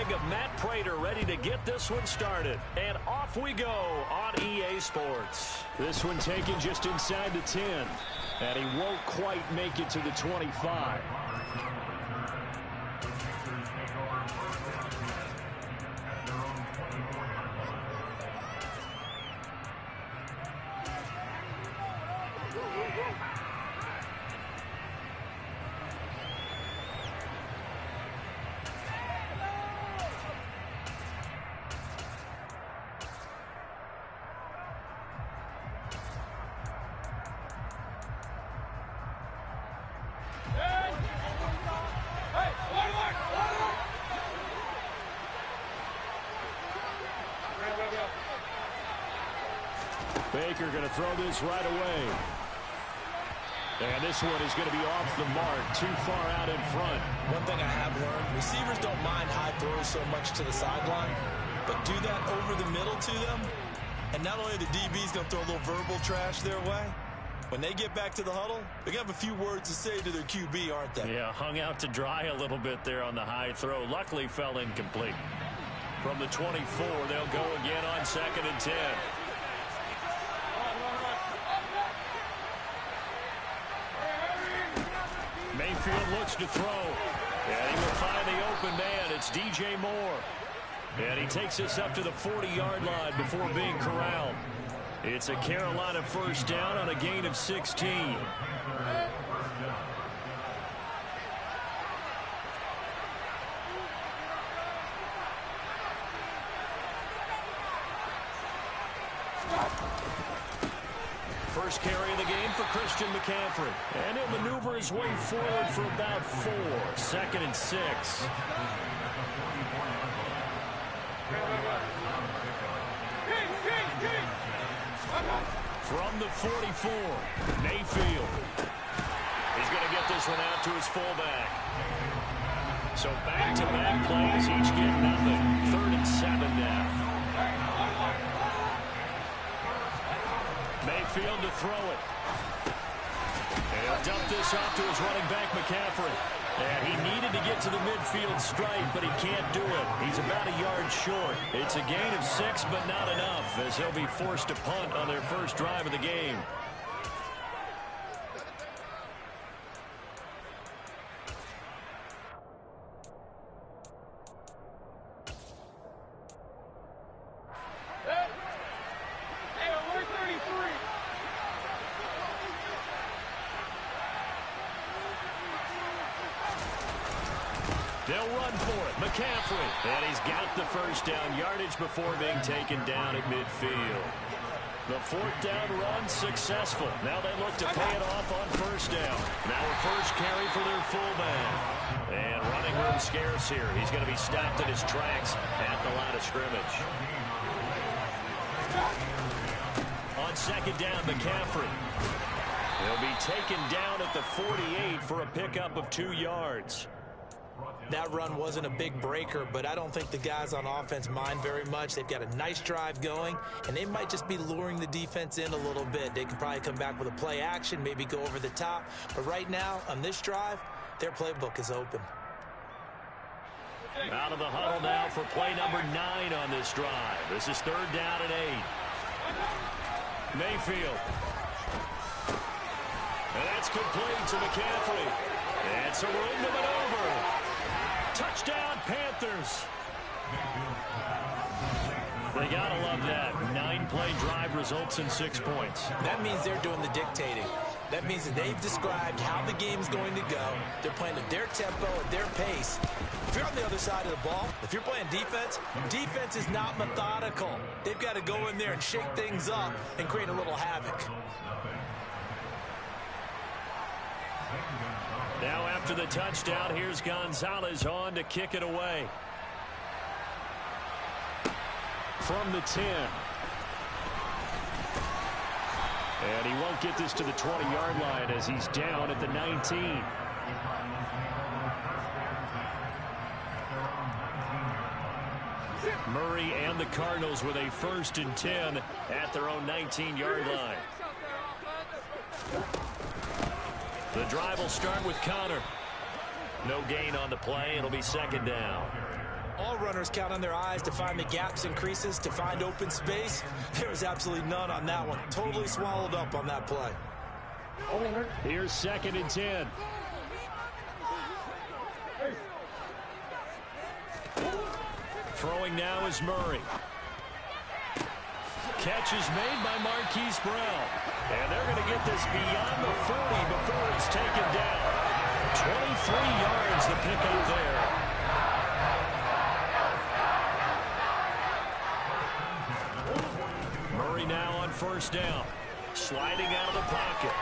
rig of Matt Prater ready to get this one started. And off we go on EA Sports. This one taken just inside the 10. And he won't quite make it to the 25. Baker going to throw this right away. And this one is going to be off the mark, too far out in front. One thing I have learned, receivers don't mind high throws so much to the sideline, but do that over the middle to them, and not only are the DBs going to throw a little verbal trash their way, when they get back to the huddle, they're going to have a few words to say to their QB, aren't they? Yeah, hung out to dry a little bit there on the high throw. Luckily fell incomplete. From the 24, they'll go again on 2nd and 10. Mayfield looks to throw. And he will find the open man. It's DJ Moore. And he takes this up to the 40-yard line before being corralled. It's a Carolina first down on a gain of 16. First carry of the game for Christian McCaffrey. And he'll maneuver his way forward for about 4. 2nd and 6. From the 44, Mayfield. He's going to get this one out to his fullback. So back-to-back plays, each get nothing. 3rd and 7 now. Mayfield to throw it. And he'll dump this off to his running back, McCaffrey. And he needed to get to the midfield stripe, but he can't do it. He's about a yard short. It's a gain of 6, but not enough, as he'll be forced to punt on their first drive of the game. They'll run for it. McCaffrey. And he's got the first down yardage before being taken down at midfield. The 4th down run successful. Now they look to pay it off on first down. Now a first carry for their fullback. And running room scarce here. He's going to be stopped in his tracks at the line of scrimmage. On 2nd down, McCaffrey. He'll be taken down at the 48 for a pickup of 2 yards. That run wasn't a big breaker, but I don't think the guys on offense mind very much. They've got a nice drive going, and they might just be luring the defense in a little bit. They can probably come back with a play action, maybe go over the top. But right now, on this drive, their playbook is open. Out of the huddle now for play number 9 on this drive. This is 3rd down and 8. Mayfield. And that's complete to McCaffrey. And so we're into maneuver. Touchdown, Panthers. They got to love that. 9-play drive results in 6 points. That means they're doing the dictating. That means that they've described how the game's going to go. They're playing at their tempo, at their pace. If you're on the other side of the ball, if you're playing defense, defense is not methodical. They've got to go in there and shake things up and create a little havoc. Now after the touchdown, here's Gonzalez on to kick it away. From the 10. And he won't get this to the 20-yard line as he's down at the 19. Murray and the Cardinals with a 1st and 10 at their own 19-yard line. The drive will start with Connor. No gain on the play. It'll be 2nd down. All runners count on their eyes to find the gaps and creases, to find open space. There was absolutely none on that one. Totally swallowed up on that play. Here's 2nd and 10. Throwing now is Murray. Catch is made by Marquise Brown. And they're going to get this beyond the 40 before it's taken down. 23 yards the pickup there. Murray now on 1st down. Sliding out of the pocket.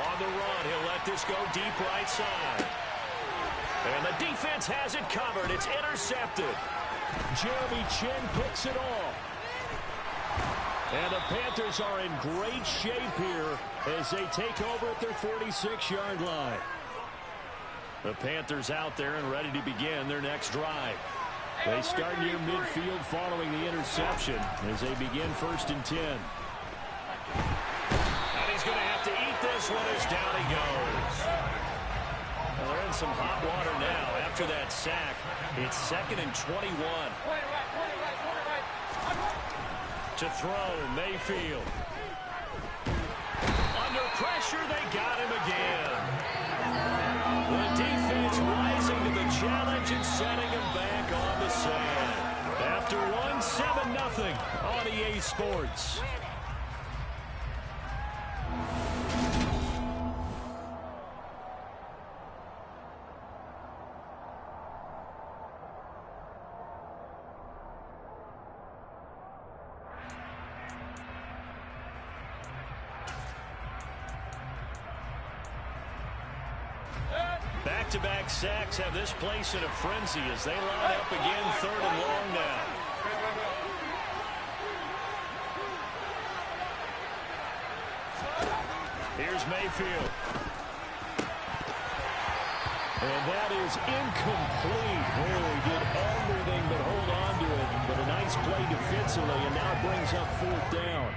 On the run, he'll let this go deep right side. And the defense has it covered. It's intercepted. Jeremy Chin picks it off. And the Panthers are in great shape here as they take over at their 46-yard line. The Panthers out there and ready to begin their next drive. They start near midfield following the interception as they begin 1st and 10. And he's going to have to eat this one as down he goes. Well, they're in some hot water now after that sack. It's 2nd and 21. To throw, Mayfield. Under pressure, they got him again. The defense rising to the challenge and setting him back on the sand. After one, 7-0 on EA Sports. Back-to-back sacks have this place in a frenzy as they line up again 3rd and long now. Here's Mayfield. And that is incomplete. Oh, he did everything but hold on to it. But a nice play defensively, and now it brings up 4th down.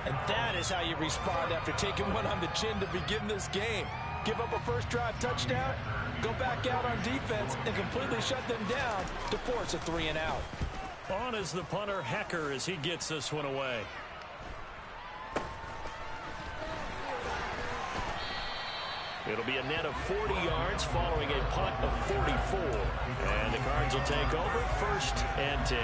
And that is how you respond after taking one on the chin to begin this game. Give up a first drive touchdown, go back out on defense, and completely shut them down to force a 3-and-out. On is the punter, Hecker, as he gets this one away. It'll be a net of 40 yards following a punt of 44. And the Cards will take over 1st and 10.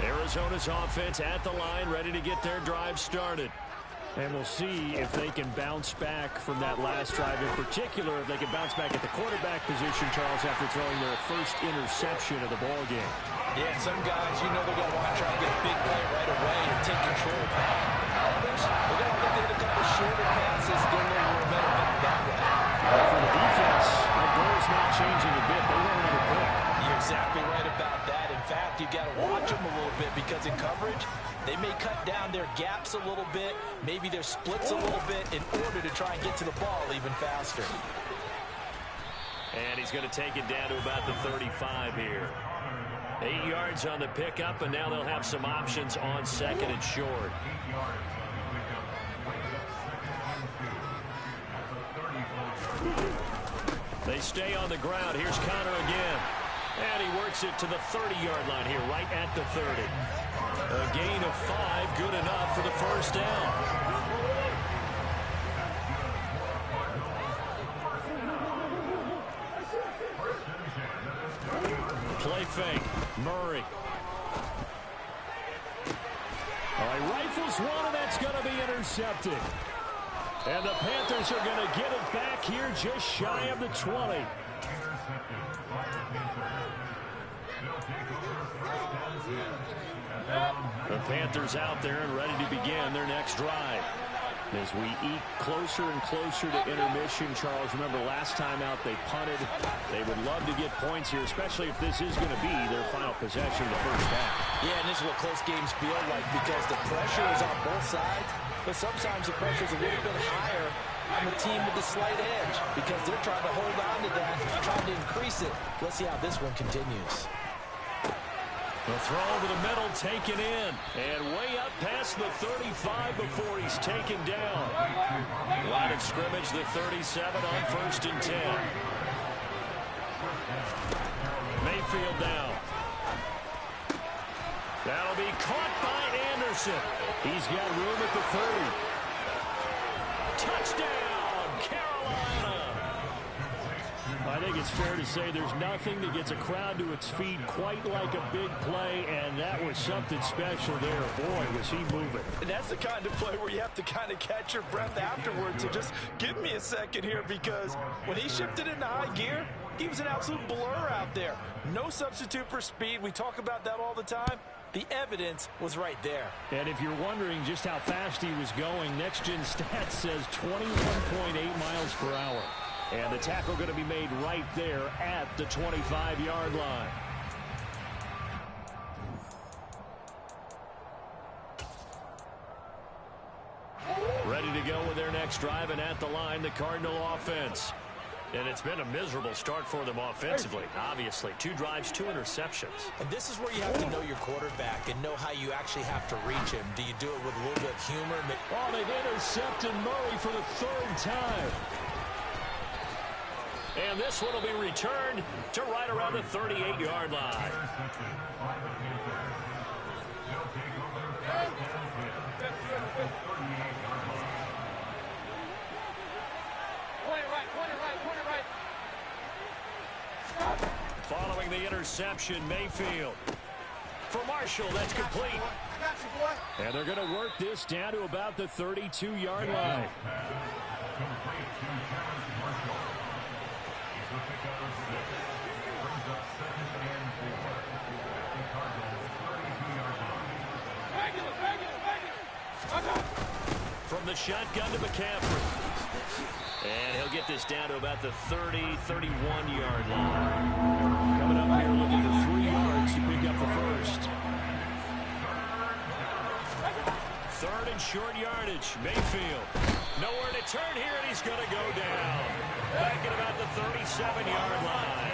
Arizona's offense at the line, ready to get their drive started. And we'll see if they can bounce back from that last drive. In particular, if they can bounce back at the quarterback position, Charles, after throwing their first interception of the ballgame. Yeah, and some guys, you know they're going to want to try and get a big play right away and take control back. Others, they're going to look at a couple shorter passes, get a little momentum that way. For the defense, the goal is not changing a bit. They want another pick. You're exactly right about that. In fact, you got to watch them a little bit because in coverage, they may cut down their gaps a little bit, maybe their splits a little bit in order to try and get to the ball even faster. And he's going to take it down to about the 35 here. 8 yards on the pickup, and now they'll have some options on 2nd and short. They stay on the ground. Here's Connor again. And he works it to the 30-yard line here, right at the 30. A gain of 5, good enough for the first down. Play fake. Murray. All right, rifles one, and that's going to be intercepted. And the Panthers are going to get it back here just shy of the 20. The Panthers out there and ready to begin their next drive. As we eat closer and closer to intermission, Charles, remember last time out they punted. They would love to get points here, especially if this is going to be their final possession of the first half. Yeah, and this is what close games feel like because the pressure is on both sides, but sometimes the pressure is a little bit higher on the team with the slight edge because they're trying to hold on to that, trying to increase it. Let's see how this one continues. The throw over the middle, taken in, and way up past across the 35 before he's taken down. Line of scrimmage, the 37 on 1st and 10. Mayfield down. That'll be caught by Anderson. He's got room at the 30. Touchdown, Carolina. I think it's fair to say there's nothing that gets a crowd to its feet quite like a big play, and that was something special there. Boy, was he moving. And that's the kind of play where you have to kind of catch your breath afterwards. So just give me a second here, because when he shifted into high gear, he was an absolute blur out there. No substitute for speed. We talk about that all the time. The evidence was right there. And if you're wondering just how fast he was going, Next Gen Stats says 21.8 miles per hour. And the tackle going to be made right there at the 25-yard line. Ready to go with their next drive, and at the line, the Cardinal offense. And it's been a miserable start for them offensively. Obviously, 2 drives, 2 interceptions. And this is where you have to know your quarterback and know how you actually have to reach him. Do you do it with a little bit of humor? Oh, they've intercepted Murray for the 3rd time. And this one will be returned to right around the 38-yard line. Following the interception, Mayfield. For Marshall, that's complete. And they're going to work this down to about the 32-yard line. From the shotgun to McCaffrey. And he'll get this down to about the 31-yard line. Coming up here looking for 3 yards to pick up the first. 3rd and short yardage. Mayfield. Nowhere to turn here, and he's going to go down. Back at about the 37-yard line.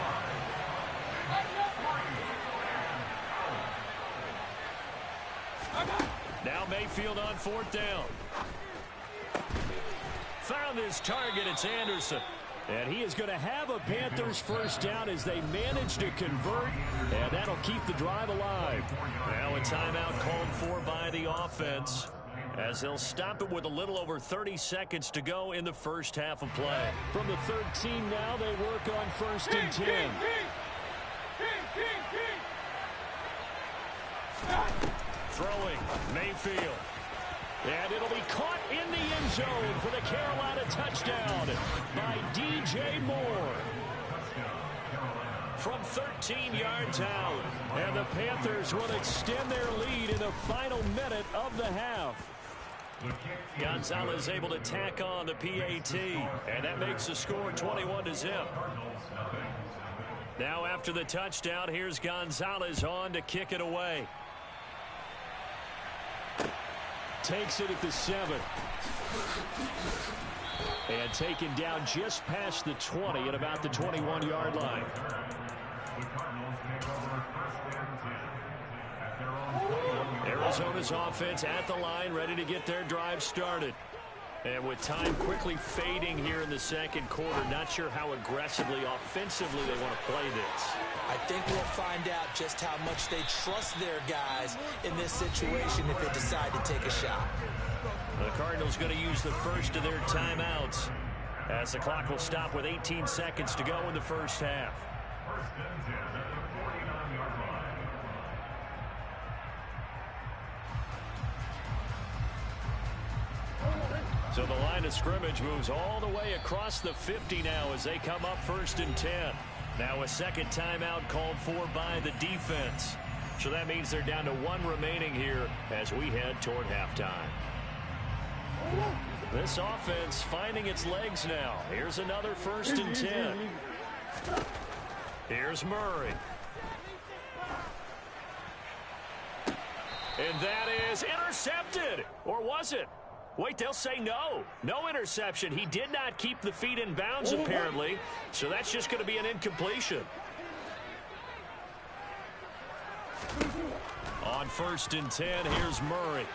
Now Mayfield on 4th down. Found his target, it's Anderson. And he is going to have a Panthers first down as they manage to convert, and that'll keep the drive alive. Now a timeout called for by the offense as they'll stop it with a little over 30 seconds to go in the first half of play. From the 13 now, they work on 1st and 10. Throwing, Mayfield. And it'll be caught in the end zone for the Carolina touchdown by DJ Moore. From 13 yards out. And the Panthers will extend their lead in the final minute of the half. Gonzalez able to tack on the PAT. And that makes the score 21-0. Now after the touchdown, here's Gonzalez on to kick it away. Takes it at the 7. And taken down just past the 20 at about the 21-yard line. Arizona's offense at the line, ready to get their drive started. And with time quickly fading here in the second quarter, not sure how aggressively, offensively they want to play this. I think we'll find out just how much they trust their guys in this situation if they decide to take a shot. The Cardinals going to use the first of their timeouts as the clock will stop with 18 seconds to go in the first half. So the line of scrimmage moves all the way across the 50 now as they come up 1st and 10. Now a second timeout called for by the defense. So that means they're down to 1 remaining here as we head toward halftime. This offense finding its legs now. Here's another 1st and 10. Here's Murray. And that is intercepted. Or was it? Wait, they'll say no. No interception. He did not keep the feet in bounds, apparently. So that's just going to be an incompletion. On 1st and 10, here's Murray.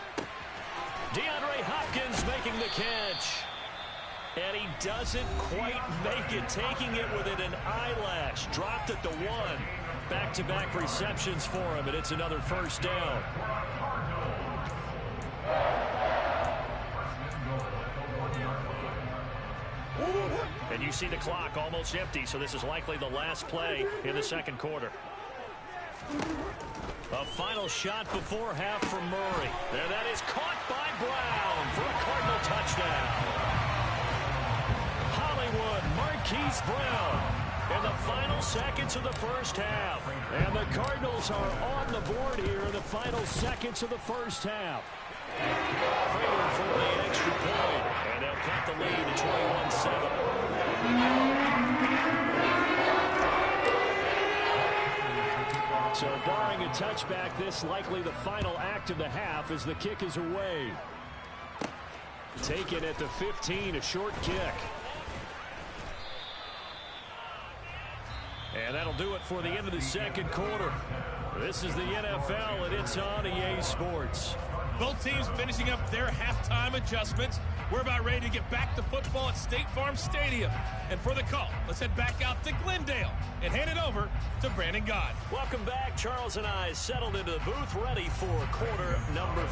DeAndre Hopkins making the catch. And he doesn't quite make it, taking it within an eyelash. Dropped at the 1. Back-to-back receptions for him, and it's another first down. And you see the clock almost empty, so this is likely the last play in the second quarter. A final shot before half from Murray. And that is caught by Brown for a Cardinal touchdown. Hollywood Marquise Brown in the final seconds of the first half. And the Cardinals are on the board here in the final seconds of the first half. Prater for the extra point. And they'll cut the lead to 21-7. So barring a touchback, this likely the final act of the half as the kick is away. Taken at the 15, a short kick. And that'll do it for the end of the second quarter. This is the NFL, and it's on EA Sports. Both teams finishing up their halftime adjustments. We're about ready to get back to football at State Farm Stadium. And for the call, let's head back out to Glendale and hand it over to Brandon Gott. Welcome back. Charles and I settled into the booth, ready for quarter number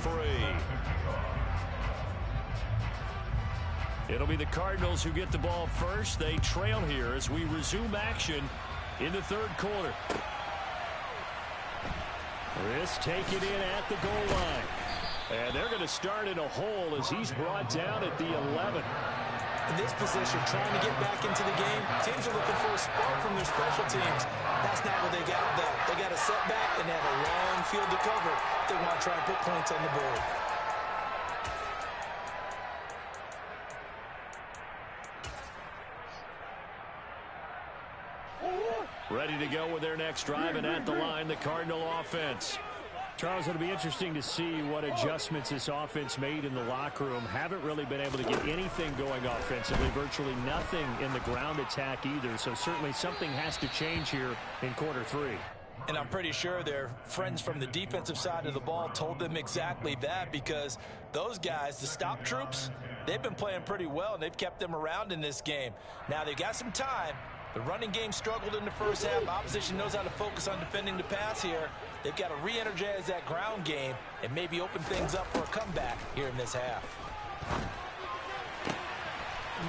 3. It'll be the Cardinals who get the ball first. They trail here as we resume action in the third quarter. This taken in at the goal line. And they're going to start in a hole as he's brought down at the 11. In this position, trying to get back into the game, teams are looking for a spark from their special teams. That's not what they got, though. They got a setback and they have a long field to cover if they want to try and put points on the board. Ready to go with their next drive, and at the line, the Cardinal offense. Charles, it'll be interesting to see what adjustments this offense made in the locker room. Haven't really been able to get anything going offensively, virtually nothing in the ground attack either. So certainly something has to change here in quarter 3. And I'm pretty sure their friends from the defensive side of the ball told them exactly that, because those guys, the stop troops, they've been playing pretty well, and they've kept them around in this game. Now, they've got some time. The running game struggled in the first half. Opposition knows how to focus on defending the pass here. They've got to re-energize that ground game and maybe open things up for a comeback here in this half.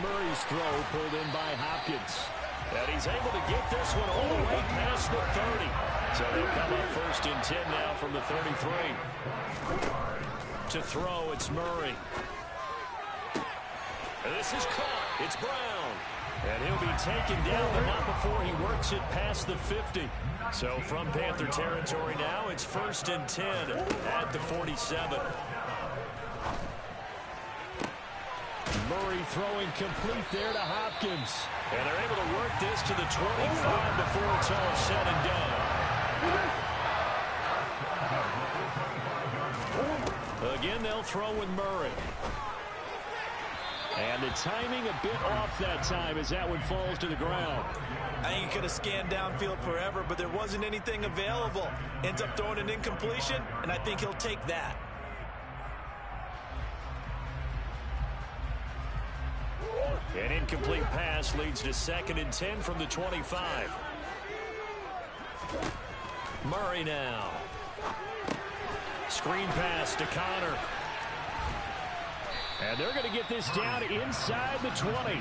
Murray's throw pulled in by Hopkins. And he's able to get this one all the way past the 30. So they come up first and 10 now from the 33. To throw, it's Murray. And this is caught. It's Brown. And he'll be taken down, but not before he works it past the 50. So from Panther territory now, it's first and 10 at the 47. Murray throwing complete there to Hopkins. And they're able to work this to the 25 before it's all said and done. Again, they'll throw with Murray. And the timing a bit off that time as that one falls to the ground. I think he could have scanned downfield forever, but there wasn't anything available. Ends up throwing an incompletion, and I think he'll take that. An incomplete pass leads to second and 10 from the 25. Murray now. Screen pass to Connor. And they're going to get this down inside the 20.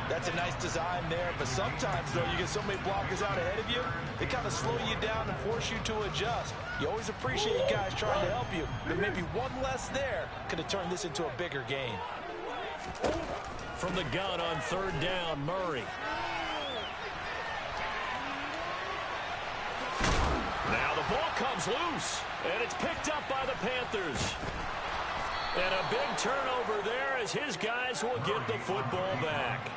That's a nice design there, but sometimes, though, you get so many blockers out ahead of you, they kind of slow you down and force you to adjust. You always appreciate guys trying to help you, but maybe one less there could have turned this into a bigger game. From the gun on third down, Murray. Now the ball comes loose, and it's picked up by the Panthers. And a big turnover there as his guys will get the football back.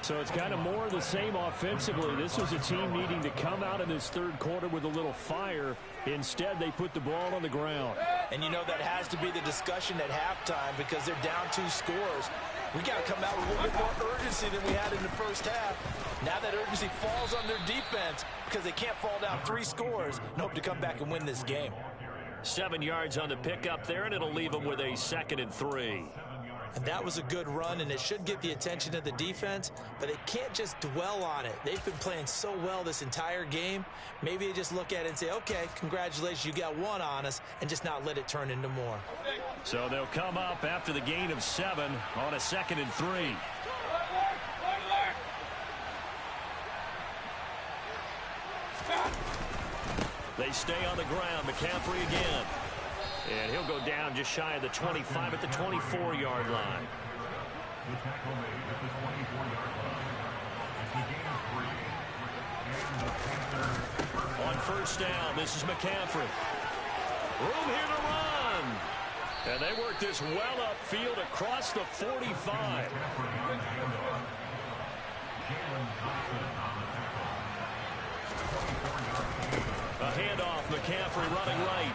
So it's kind of more of the same offensively. This was a team needing to come out in this third quarter with a little fire. Instead, they put the ball on the ground. And you know that has to be the discussion at halftime because they're down 2 scores. We got to come out with a little bit more urgency than we had in the first half. Now that urgency falls on their defense because they can't fall down 3 scores and hope to come back and win this game. 7 yards on the pickup there, and it'll leave them with a 2nd and 3. And that was a good run, and it should get the attention of the defense, but they can't just dwell on it. They've been playing so well this entire game. Maybe they just look at it and say, okay, congratulations, you got one on us, and just not let it turn into more. So they'll come up after the gain of 7 on a 2nd and 3. They stay on the ground. McCaffrey again. And he'll go down just shy of the 25 at the 24-yard line. The tackle made at the 24-yard line. As he gains 3. And the Panther. On first down, this is McCaffrey. Room here to run. And they work this well upfield across the 45. A handoff, McCaffrey running right.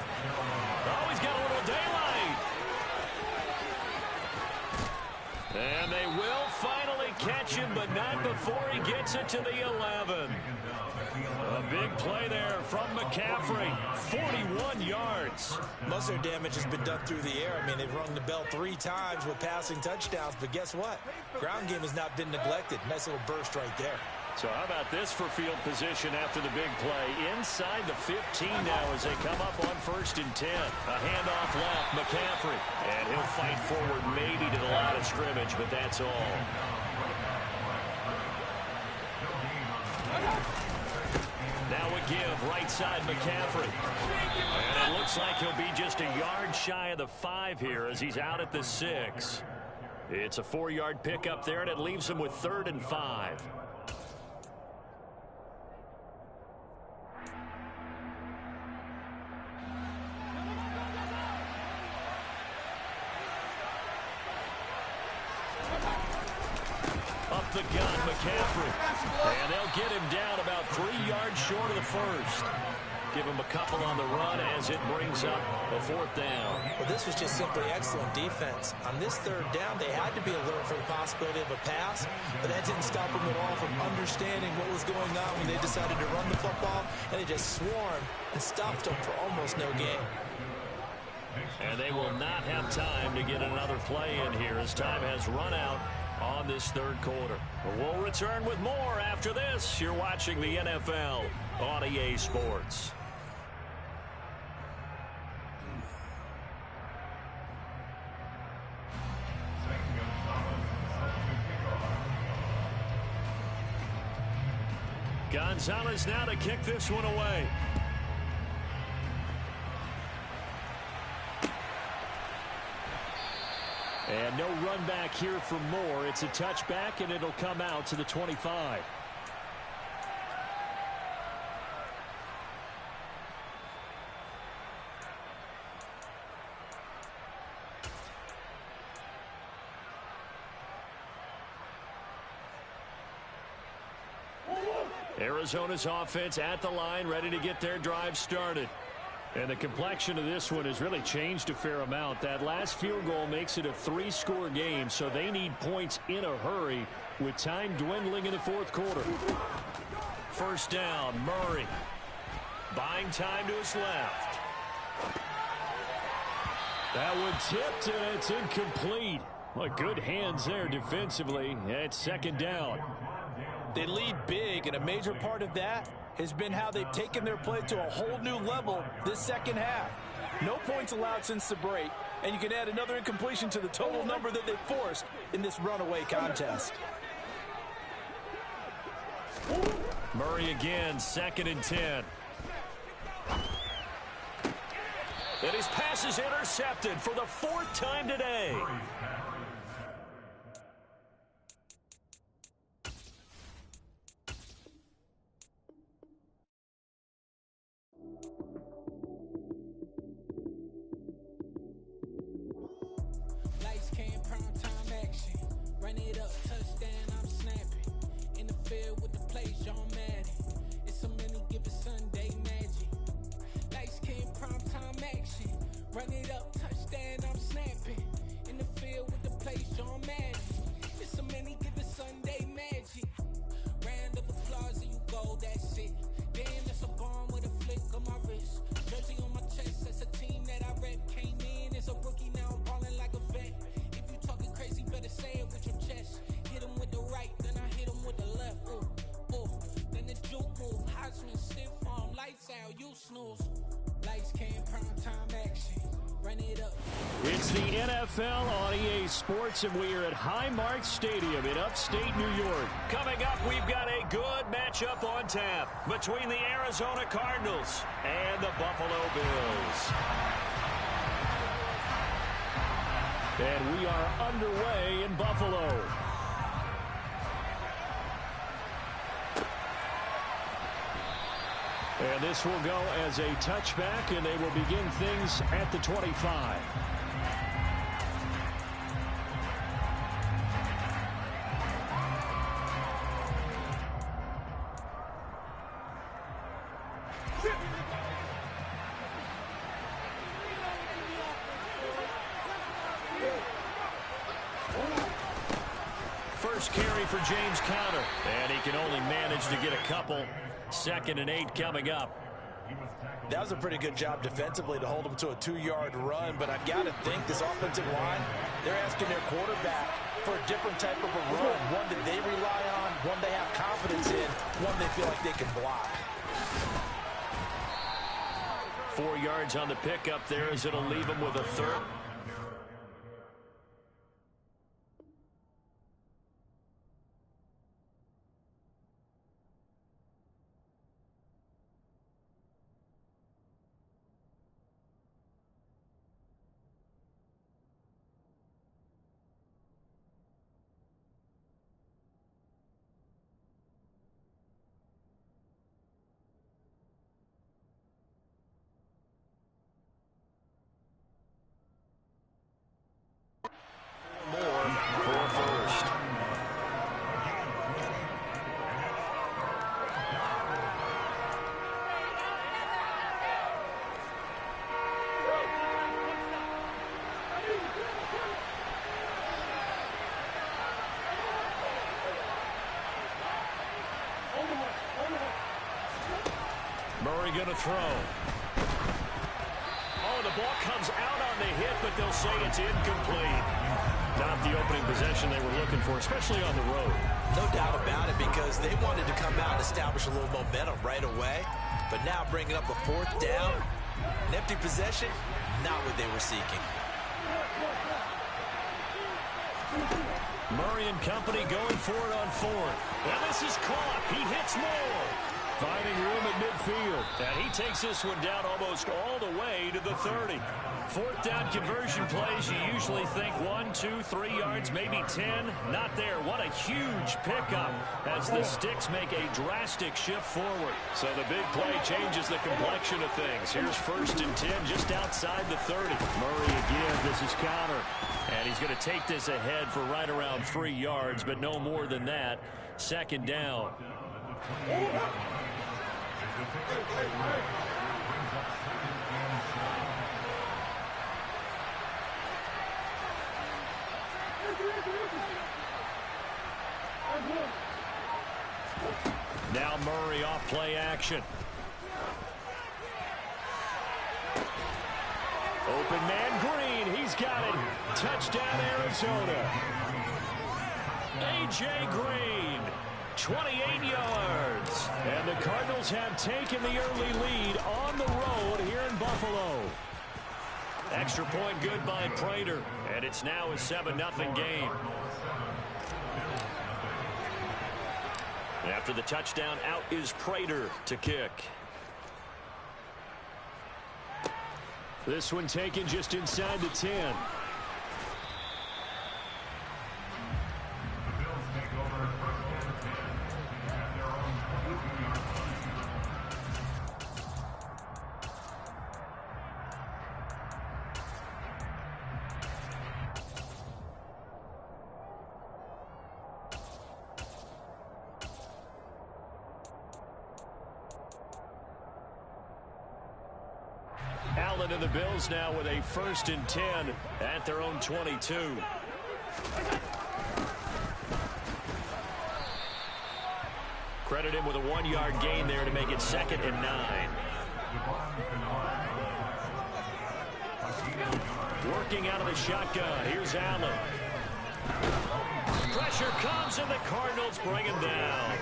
Oh, he's got a little daylight. And they will finally catch him, but not before he gets it to the 11. A big play there from McCaffrey. 41 yards. Most of their damage has been done through the air. I mean, they've rung the bell 3 times with passing touchdowns, but guess what? Ground game has not been neglected. Nice little burst right there. So how about this for field position after the big play? Inside the 15 now as they come up on 1st and 10. A handoff left, McCaffrey. And he'll fight forward maybe to the line of scrimmage, but that's all. Now a give, right side McCaffrey. And it looks like he'll be just a yard shy of the 5 here as he's out at the 6. It's a 4-yard pickup there, and it leaves him with 3rd and 5. Up the gun, McCaffrey. And they'll get him down about 3 yards short of the 1st. Give him a couple on the run as it brings up a 4th down. Well, this was just simply excellent defense. On this 3rd down, they had to be alert for the possibility of a pass, but that didn't stop them at all from understanding what was going on when they decided to run the football, and they just swarmed and stopped them for almost no gain. And they will not have time to get another play in here as time has run out on this 3rd quarter. But we'll return with more after this. You're watching the NFL on EA Sports. Gonzalez now to kick this one away. And no run back here for Moore. It's a touchback, and it'll come out to the 25. Arizona's offense at the line, ready to get their drive started. And the complexion of this one has really changed a fair amount. That last field goal makes it a 3-score game, so they need points in a hurry with time dwindling in the 4th quarter. First down, Murray. Buying time to his left. That one tipped, and it's incomplete. Well, good hands there defensively. It's 2nd down. They lead big, and a major part of that has been how they've taken their play to a whole new level this 2nd half. No points allowed since the break, and you can add another incompletion to the total number that they've forced in this runaway contest. Murray again, 2nd and 10. And his pass is intercepted for the 4th time today. Run it up, touchdown, I'm snapping. In the field with the play, John Madden. It's so many, give it Sunday magic. Round of applause and you go, that's it. Damn, that's a bomb with a flick on my wrist. Jersey on my chest, that's a team It's the NFL on EA Sports, and we are at Highmark Stadium in upstate New York. Coming up, we've got a good matchup on tap between the Arizona Cardinals and the Buffalo Bills. And we are underway in Buffalo. And this will go as a touchback, and they will begin things at the 25. First carry for James Conner, and he can only manage to get a couple. 2nd and 8 coming up. That was a pretty good job defensively to hold him to a 2-yard run, but I've got to think this offensive line, they're asking their quarterback for a different type of a run, one that they rely on, one they have confidence in, one they feel like they can block. 4 yards on the pickup there as it'll leave him with a third. Murray going to throw. Oh, the ball comes out on the hit, but they'll say it's incomplete. Not the opening possession they were looking for, especially on the road. No doubt about it, because they wanted to come out and establish a little momentum right away. But now bringing up a 4th down, an empty possession, not what they were seeking. Murray and company going for it on 4th. And this is caught. He hits Moore. Finding room at midfield. And he takes this one down almost all the way to the 30. 4th down conversion plays, you usually think 1, 2, 3 yards, maybe 10. Not there. What a huge pickup as the Sticks make a drastic shift forward. So the big play changes the complexion of things. Here's 1st and 10 just outside the 30. Murray again. This is Conner. And he's going to take this ahead for right around 3 yards, but no more than that. 2nd down. Now Murray off play action. Open man Green. He's got it. Touchdown Arizona. A.J. Green. 28 yards. And the Cardinals have taken the early lead on the road here in Buffalo. Extra point good by Prater. And it's now a 7-0 game. After the touchdown, out is Prater to kick. This one taken just inside the 10. Allen and the Bills now with a 1st and 10 at their own 22. Credit him with a 1-yard gain there to make it 2nd and 9. Working out of the shotgun. Here's Allen. Pressure comes, and the Cardinals bring him down.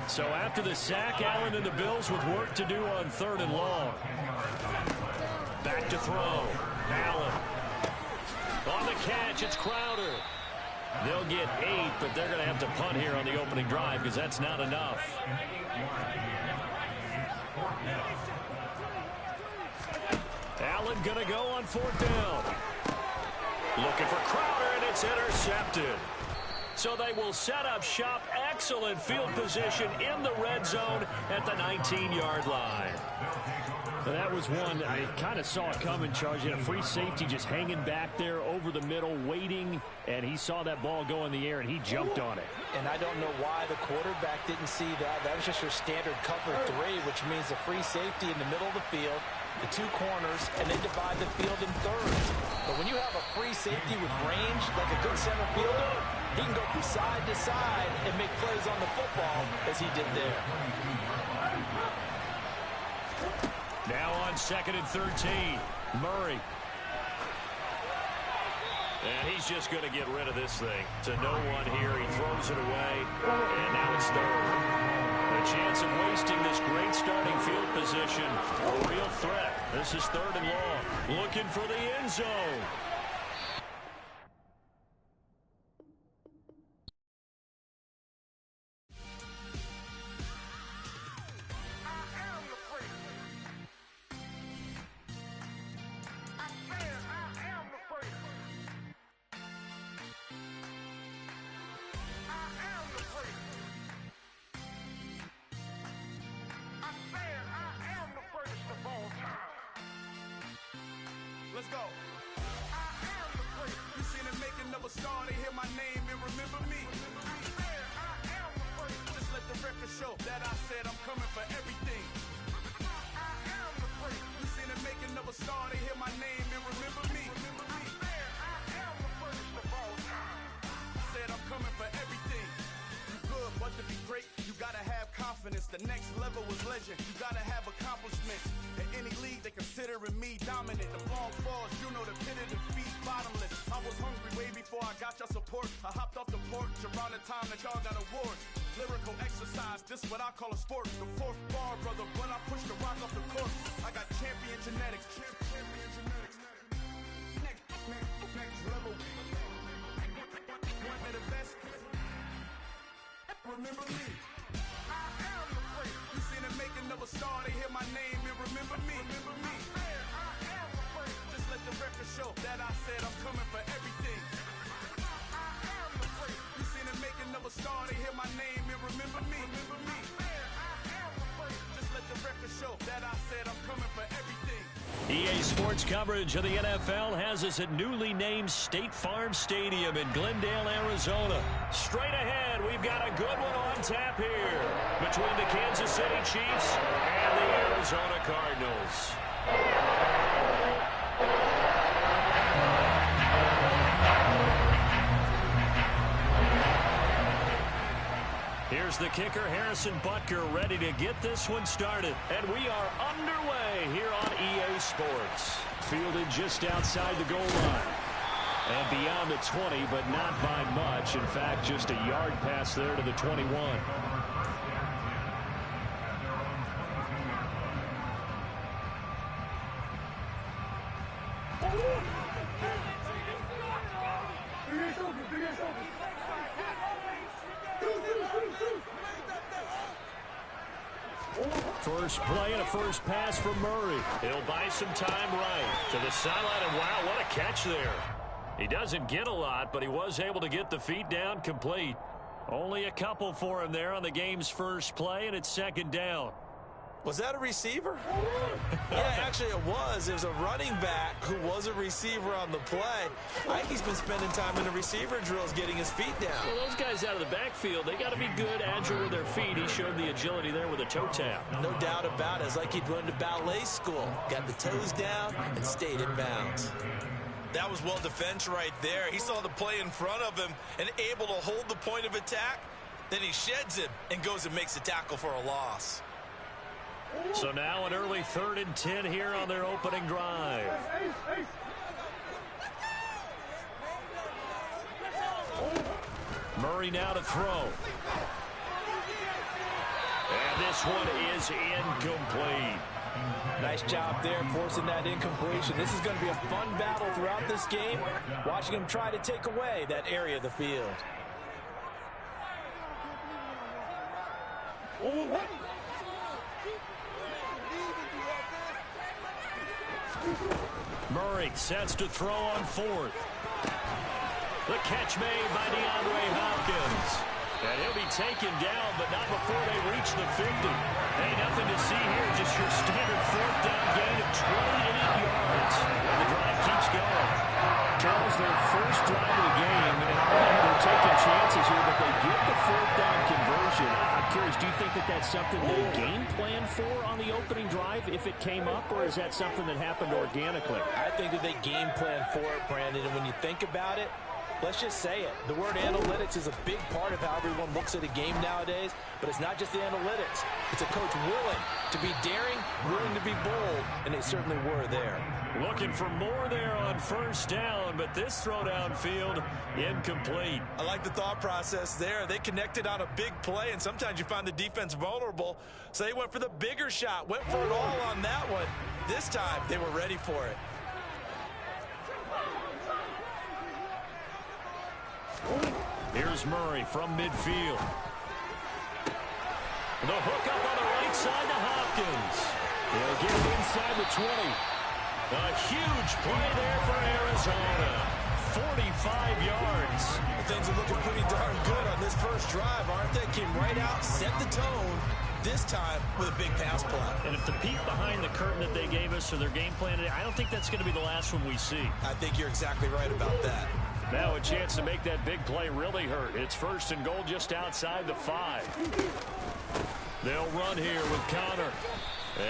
So after the sack, Allen and the Bills with work to do on 3rd and long. Back to throw. Allen. catch. It's Crowder. They'll get 8, but they're going to have to punt here on the opening drive because that's not enough. Allen going to go on 4th down. Looking for Crowder, and it's intercepted. So they will set up shop. Excellent field position in the red zone at the 19-yard line. That was one I kind of saw it coming, Charles. You had a free safety just hanging back there over the middle, waiting, and he saw that ball go in the air, and he jumped on it. And I don't know why the quarterback didn't see that. That was just your standard cover 3, which means a free safety in the middle of the field, the 2 corners, and they divide the field in thirds. But when you have a free safety with range, like a good center fielder, he can go from side to side and make plays on the football as he did there. Now on 2nd and 13, Murray. And he's just going to get rid of this thing to no one here. He throws it away, and now it's 3rd. A chance of wasting this great starting field position. A real threat. This is 3rd and long. Looking for the end zone. Let's go. I am the great. You seen the making of a star. They hear my name and remember me. I am the great. Just let the record show that I said I'm coming for everything. I am the great. You seen the making of a star. They hear my name and remember me. I am the greatest of all time. I said I'm coming for everything. You good, but to be great, you gotta have confidence. The next level was legend. You gotta have accomplishments. In any league, they considering me dominant. The long falls, you know the pit of defeat, bottomless. I was hungry way before I got your support. I hopped off the porch around the time that y'all got awards. Lyrical exercise, this what I call a sport. The 4th bar, brother, when I push the rock off the court. I got champion genetics. Champion genetics. Next level. One of the best. Remember me. I am the great. You seen the making of a star. They hear my name and remember me. Remember me. I am the great. Just let the record show that I said I'm coming for everything. I am the great. You seen the making of a star. They hear my name and remember me. Remember me. I am the great. Just let the record show that I said I'm coming for everything. EA Sports coverage of the NFL has us at newly named State Farm Stadium in Glendale, Arizona. Straight ahead, we've got a good one on tap here between the Kansas City Chiefs and the Arizona Cardinals. Here's the kicker, Harrison Butker, ready to get this one started. And we are underway here on EA Sports. Fielded just outside the goal line. And beyond the 20, but not by much. In fact, just a yard pass there to the 21. First play and a first pass from Murray. He'll buy some time right to the sideline, and wow, what a catch there. He doesn't get a lot, but he was able to get the feet down complete. Only a couple for him there on the game's first play, and it's 2nd down. Was that a receiver? Yeah, actually it was. It was a running back who was a receiver on the play. I think he's been spending time in the receiver drills getting his feet down. Well, those guys out of the backfield, they got to be good, agile with their feet. He showed the agility there with a toe tap. No doubt about it. It's like he'd run to ballet school. Got the toes down and stayed in bounds. That was well defense right there. He saw the play in front of him and able to hold the point of attack. Then he sheds it and goes and makes a tackle for a loss. So now an early 3rd and 10 here on their opening drive. Murray now to throw. And this one is incomplete. Nice job there forcing that incompletion. This is going to be a fun battle throughout this game, watching him try to take away that area of the field. Murray sets to throw on fourth. The catch made by DeAndre Hopkins. And he'll be taken down, but not before they reach the 50. Hey, nothing to see here, just your standard fourth down gain of 28 yards. And the drive keeps going. Charles, their first drive of the game, and already they're taking chances here, but they get the fourth down conversion. I'm curious, do you think that that's something they game plan for on the opening drive if it came up, or is that something that happened organically? I think that they game plan for it, Brandon, and when you think about it, let's just say it. The word analytics is a big part of how everyone looks at a game nowadays, but it's not just the analytics. It's a coach willing to be daring, willing to be bold, and they certainly were there. Looking for more there on first down, but this throw downfield incomplete. I like the thought process there. They connected on a big play, and sometimes you find the defense vulnerable, so they went for the bigger shot, went for it all on that one. This time, they were ready for it. Here's Murray from midfield. The hook up on the right side to Hopkins. He'll get it inside the 20. A huge play there for Arizona. 45 yards. Things are looking pretty darn good on this first drive, aren't they? Came right out, set the tone, this time with a big pass play. And if the peek behind the curtain that they gave us or their game plan today, I don't think that's going to be the last one we see. I think you're exactly right about that. Now a chance to make that big play really hurt. It's first and goal just outside the 5. They'll run here with Connor.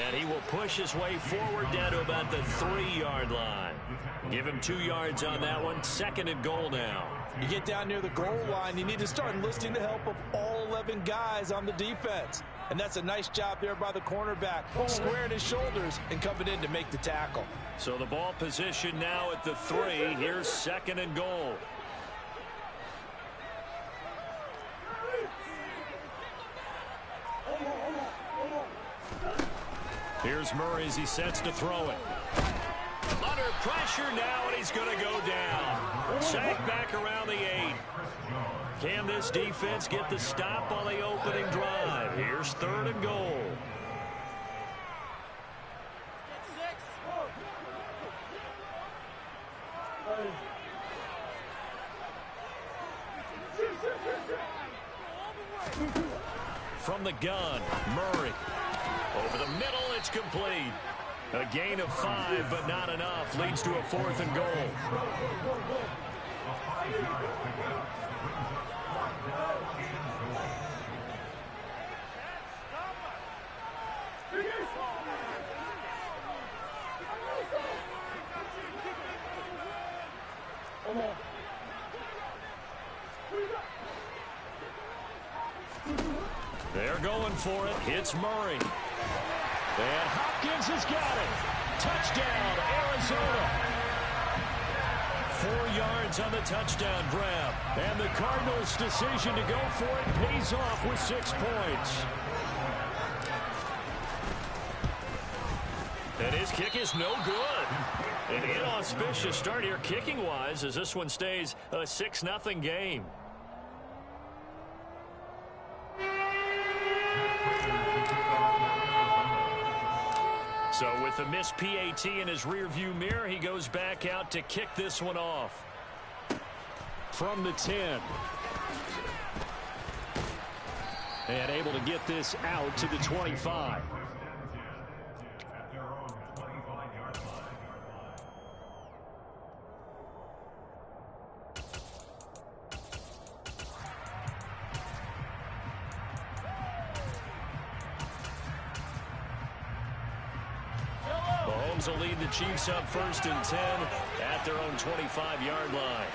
And he will push his way forward down to about the 3-yard line. Give him 2 yards on that one. Second and goal now. You get down near the goal line, you need to start enlisting the help of all 11 guys on the defense. And that's a nice job there by the cornerback, squaring his shoulders and coming in to make the tackle. So the ball position now at the 3. Here's second and goal. Here's Murray as he sets to throw it. Under pressure now, and he's going to go down. Sacked back around the 8. Can this defense get the stop on the opening drive? Here's third and goal. From the gun, Murray. Over the middle, it's complete. A gain of 5, but not enough. Leads to a 4th and goal. They're going for it. Hits Murray. And Hopkins has got it. Touchdown, Arizona. 4 yards on the touchdown grab. And the Cardinals' decision to go for it pays off with 6 points. And his kick is no good. An inauspicious start here kicking-wise as this one stays a 6-0 game. So with the missed PAT in his rearview mirror, he goes back out to kick this one off. From the 10. And able to get this out to the 25. Mahomes will lead the Chiefs up first and 10 at their own 25-yard line.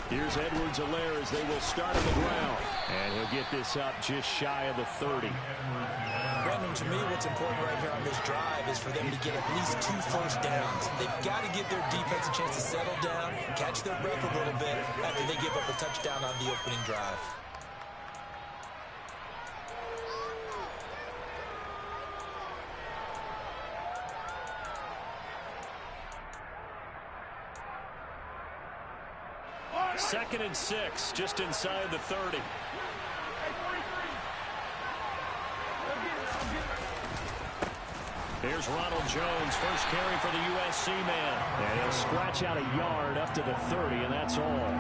Here's Edwards-Helaire as they will start on the ground. And he'll get this up just shy of the 30. Brandon, to me, what's important right here on this drive is for them to get at least 2 first downs. They've got to give their defense a chance to settle down, catch their breath a little bit after they give up a touchdown on the opening drive. Second and 6, just inside the 30. Here's Ronald Jones, first carry for the USC man. And he'll scratch out a yard up to the 30, and that's all.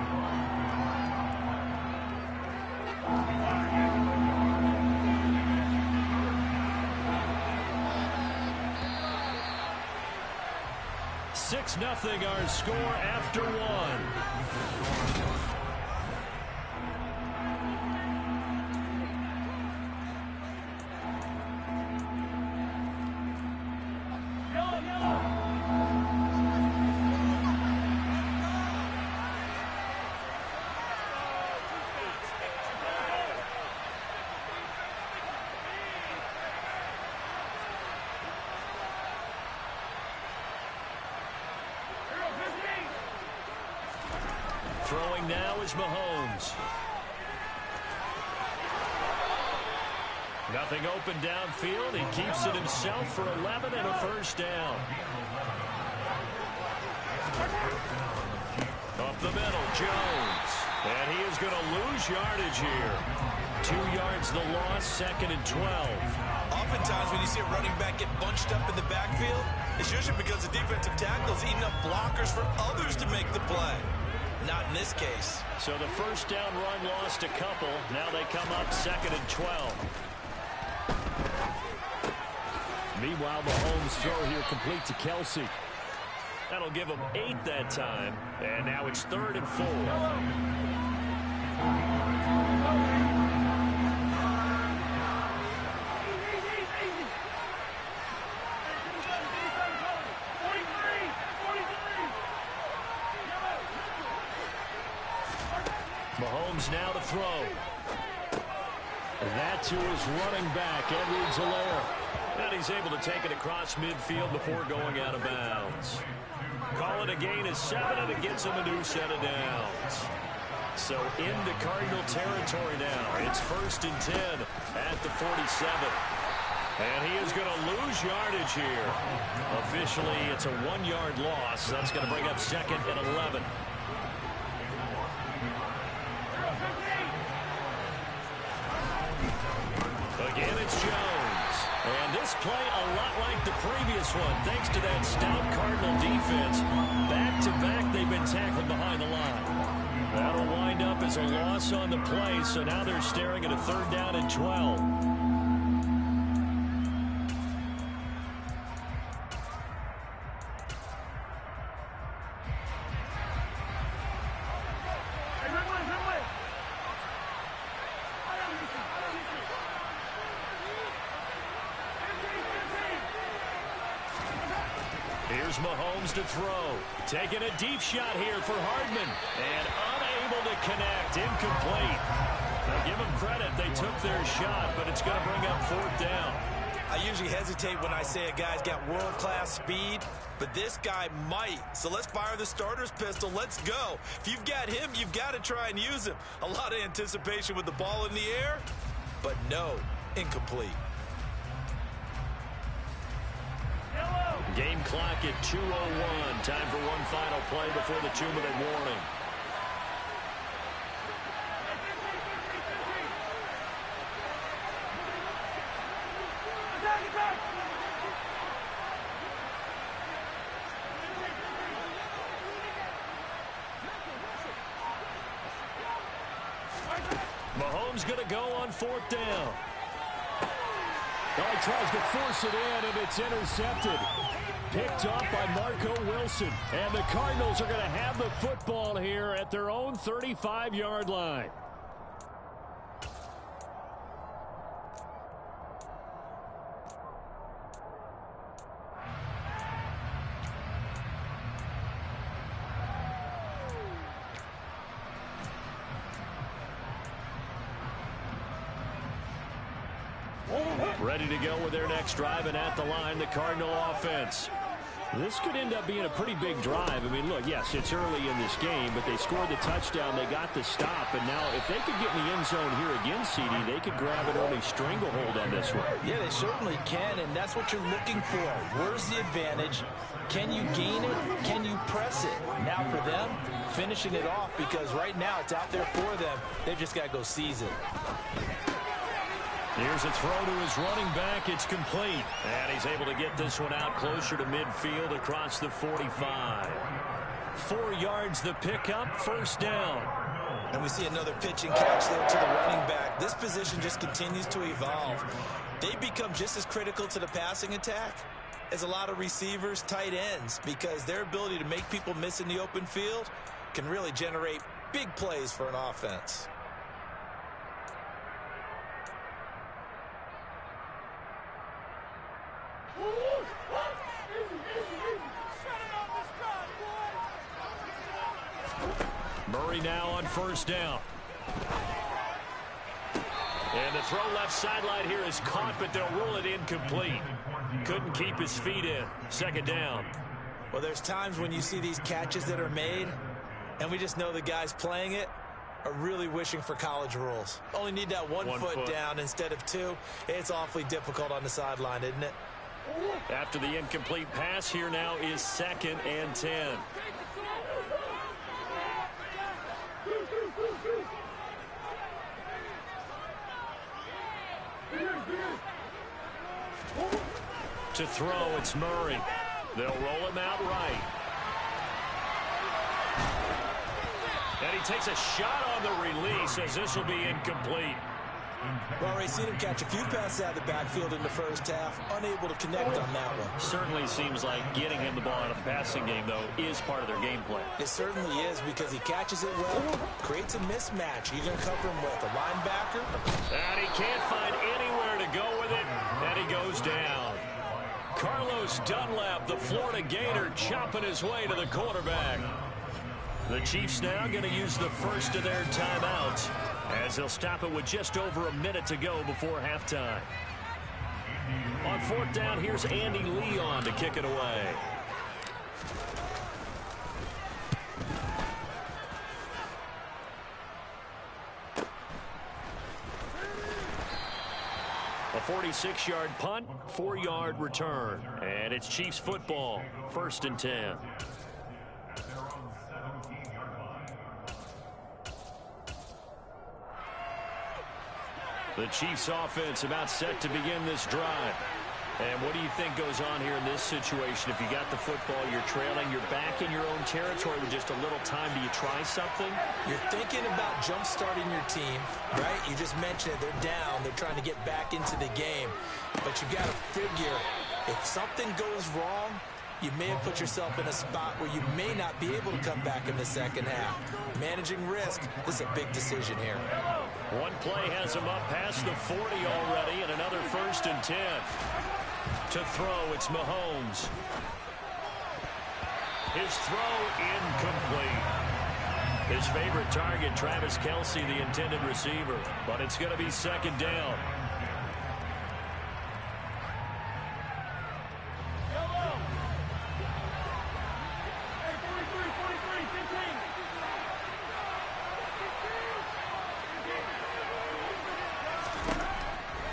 Six 0 our score after one. Throwing now is Mahomes. Nothing open downfield. He keeps it himself for 11 and a first down. Up the middle, Jones. And he is going to lose yardage here. 2 yards the loss, second and 12. Oftentimes when you see a running back get bunched up in the backfield, it's usually because the defensive tackle is eating up blockers for others to make the play. Not in this case. So the first down run lost a couple. Now they come up second and 12. Meanwhile, Mahomes' throw here complete to Kelsey. That'll give him 8 that time. And now it's third and 4. Mahomes now to throw. That to his running back, Edwards-Helaire. And he's able to take it across midfield before going out of bounds. Call it a gain of 7, and it gets him a new set of downs. So into Cardinal territory now. It's first and 10 at the 47. And he is going to lose yardage here. Officially, it's a 1-yard loss. That's going to bring up second and 11. Again, it's Jones. And this play a lot like the previous one, thanks to that stout Cardinal defense. Back-to-back, they've been tackled behind the line. That'll wind up as a loss on the play, so now they're staring at a third down and 12. Here's Mahomes to throw. Taking a deep shot here for Hardman. And unable to connect. Incomplete. Now give them credit. They took their shot, but it's going to bring up fourth down. I usually hesitate when I say a guy's got world-class speed, but this guy might. So let's fire the starter's pistol. Let's go. If you've got him, you've got to try and use him. A lot of anticipation with the ball in the air, but no, incomplete. Game clock at 2:01. Time for one final play before the 2-minute warning. Mahomes going to go on fourth down. Oh, he tries to force it in, and it's intercepted. Picked up by Marco Wilson. And the Cardinals are going to have the football here at their own 35-yard line. Ready to go with their next drive, and at the line, the Cardinal offense. This could end up being a pretty big drive. I mean, look, yes, it's early in this game, but they scored the touchdown. They got the stop, and now if they could get in the end zone here again, CD, they could grab an early stranglehold on this one. Yeah, they certainly can, and that's what you're looking for. Where's the advantage? Can you gain it? Can you press it? Now for them, finishing it off, because right now it's out there for them. They've just got to go seize it. Here's a throw to his running back. It's complete. And he's able to get this one out closer to midfield across the 45. 4 yards the pickup, first down. And we see another pitch and catch there to the running back. This position just continues to evolve. They become just as critical to the passing attack as a lot of receivers, tight ends, because their ability to make people miss in the open field can really generate big plays for an offense. Murray now on first down. And the throw left sideline here is caught, but they'll rule it incomplete. Couldn't keep his feet in. Second down. Well, there's times when you see these catches that are made, and we just know the guys playing it are really wishing for college rules. Only need that one foot down instead of 2. It's awfully difficult on the sideline, isn't it? After the incomplete pass, here now is 2nd and 10. To throw, it's Murray. They'll roll him out right. And he takes a shot on the release as this will be incomplete. Well, we've seen him catch a few passes out of the backfield in the first half, unable to connect on that one. Certainly seems like getting him the ball out of the passing game, though, is part of their game plan. It certainly is, because he catches it well, creates a mismatch. You're going to cover him with a linebacker. And he can't find anywhere to go with it, and he goes down. Carlos Dunlap, the Florida Gator, chopping his way to the quarterback. The Chiefs now going to use the first of their timeouts, as they'll stop it with just over a minute to go before halftime. On 4th down, here's Andy Leon to kick it away. A 46-yard punt, 4-yard return. And it's Chiefs football, 1st and 10. The Chiefs offense about set to begin this drive. And what do you think goes on here in this situation? If you got the football, you're trailing, you're back in your own territory with just a little time. Do you try something? You're thinking about jump-starting your team, right? You just mentioned it. They're down. They're trying to get back into the game. But you got to figure, if something goes wrong, you may have put yourself in a spot where you may not be able to come back in the second half. Managing risk, this is a big decision here. One play has him up past the 40 already, and another 1st and 10. To throw, it's Mahomes. His throw incomplete. His favorite target, Travis Kelce, the intended receiver. But it's going to be 2nd down.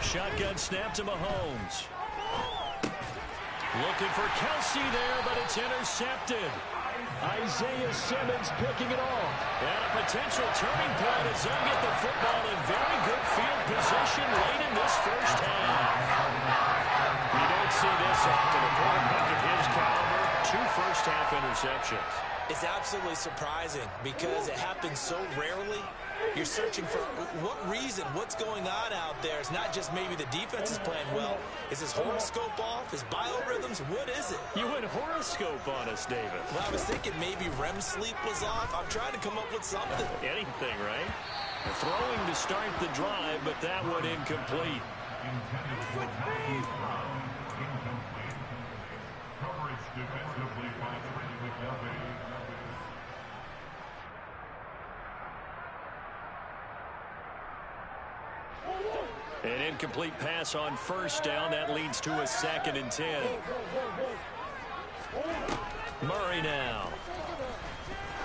Shotgun snap to Mahomes. Looking for Kelce there, but it's intercepted. Isaiah Simmons picking it off. And a potential turning point as they'll get the football in very good field position late in this first half. You don't see this often. A quarterback of his caliber, 2 first-half interceptions. It's absolutely surprising because it happens so rarely. You're searching for what reason, what's going on out there. It's not just maybe the defense is playing well. Is his horoscope off? His biorhythms? What is it? You went horoscope on us, David. Well, I was thinking maybe REM sleep was off. I'm trying to come up with something. Anything, right? Throwing to start the drive, but that one incomplete. Coverage defensively by An incomplete pass on first down. That leads to a 2nd and 10. Murray now.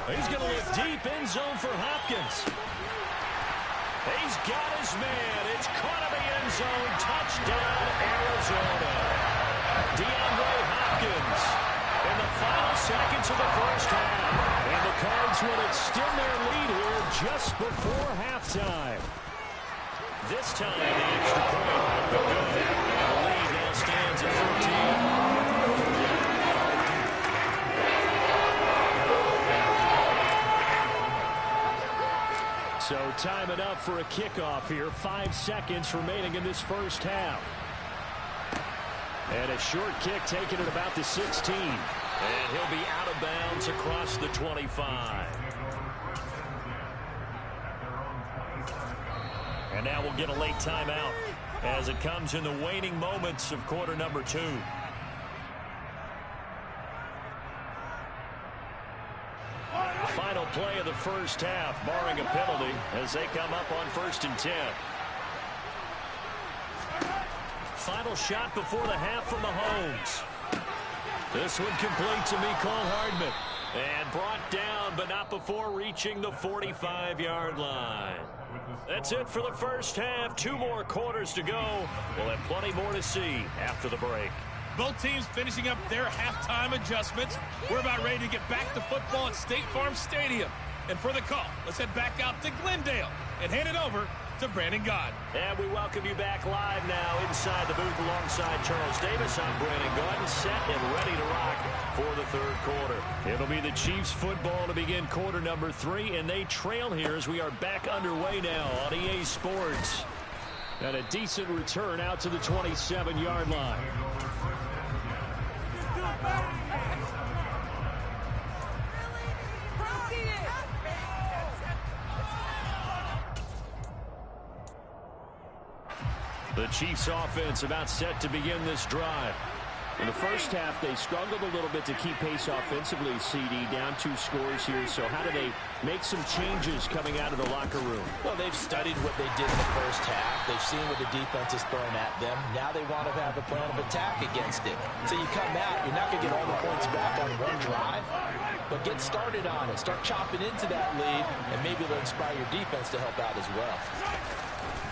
He's going to look deep in zone for Hopkins. He's got his man. It's caught in the end zone. Touchdown, Arizona. DeAndre Hopkins in the final seconds of the first half. And the Cards will extend their lead here just before halftime. This time, the extra point will go good. And the lead now stands at 14. So time enough for a kickoff here. 5 seconds remaining in this first half. And a short kick taken at about the 16. And he'll be out of bounds across the 25. And now we'll get a late timeout as it comes in the waning moments of quarter number 2. Final play of the first half, barring a penalty, as they come up on 1st and 10. Final shot before the half from Mahomes. This one complete to Mecole Hardman. And brought down, but not before reaching the 45-yard line. That's it for the first half. 2 more quarters to go. We'll have plenty more to see after the break. Both teams finishing up their halftime adjustments. We're about ready to get back to football at State Farm Stadium. And for the call, let's head back out to Glendale and hand it over to Brandon Gaudin. And we welcome you back live now inside the booth alongside Charles Davis. I'm Brandon Gaudin, set and ready to rock for the 3rd quarter. It'll be the Chiefs football to begin quarter number 3, and they trail here as we are back underway now on EA Sports. And a decent return out to the 27-yard line. The Chiefs offense about set to begin this drive. In the first half, they struggled a little bit to keep pace offensively, CD, down 2 scores here. So how do they make some changes coming out of the locker room? Well, they've studied what they did in the first half. They've seen what the defense is throwing at them. Now they want to have a plan of attack against it. So you come out, you're not going to get all the points back on one drive, but get started on it. Start chopping into that lead, and maybe it'll inspire your defense to help out as well.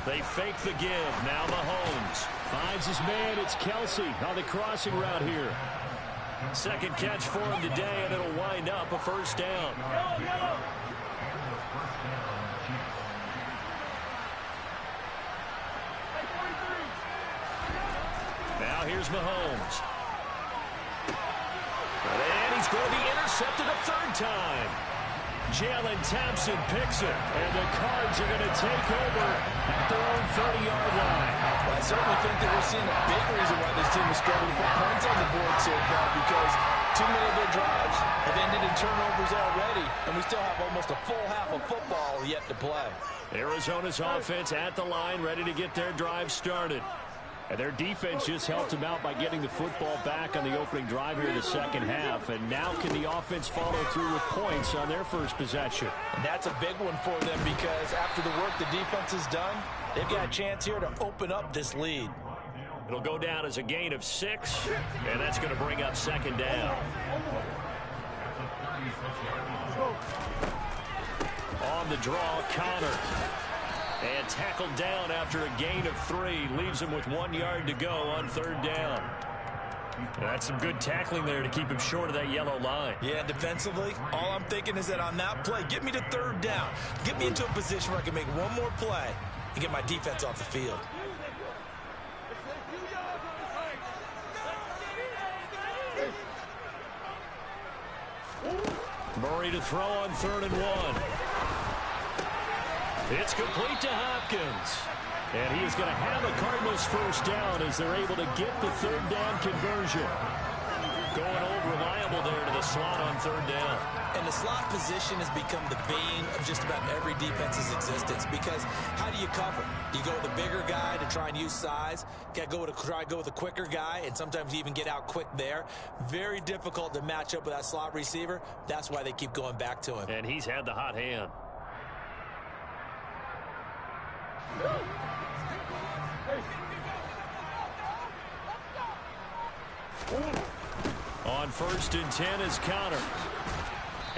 They fake the give. Now Mahomes finds his man. It's Kelsey on the crossing route here. 2nd catch for him today, and it'll wind up a 1st down. Now here's Mahomes. And he's going to be intercepted a 3rd time. Jalen Thompson picks it, and the Cards are going to take over at their own 30-yard line. Well, I certainly think that we're seeing a big reason why this team is struggling to put points on the board so far, because too many of their drives have ended in turnovers already, and we still have almost a full half of football yet to play. Arizona's offense at the line, ready to get their drive started. And their defense just helped them out by getting the football back on the opening drive here in the 2nd half. And now can the offense follow through with points on their first possession? And that's a big one for them, because after the work the defense has done, they've got a chance here to open up this lead. It'll go down as a gain of 6, and that's going to bring up 2nd down. On the draw, Connor. And tackled down after a gain of 3. Leaves him with 1 yard to go on 3rd down. That's some good tackling there to keep him short of that yellow line. Yeah, defensively, all I'm thinking is that on that play, get me to 3rd down. Get me into a position where I can make one more play and get my defense off the field. Murray to throw on 3rd and 1. It's complete to Hopkins. And he is going to have a Cardinals 1st down as they're able to get the 3rd down conversion. Going old reliable there to the slot on 3rd down. And the slot position has become the bane of just about every defense's existence, because how do you cover? Do you go with a bigger guy to try and use size? Got to try to go with a quicker guy, and sometimes you even get out quick there. Very difficult to match up with that slot receiver. That's why they keep going back to him. And he's had the hot hand. On 1st and 10 is Connor.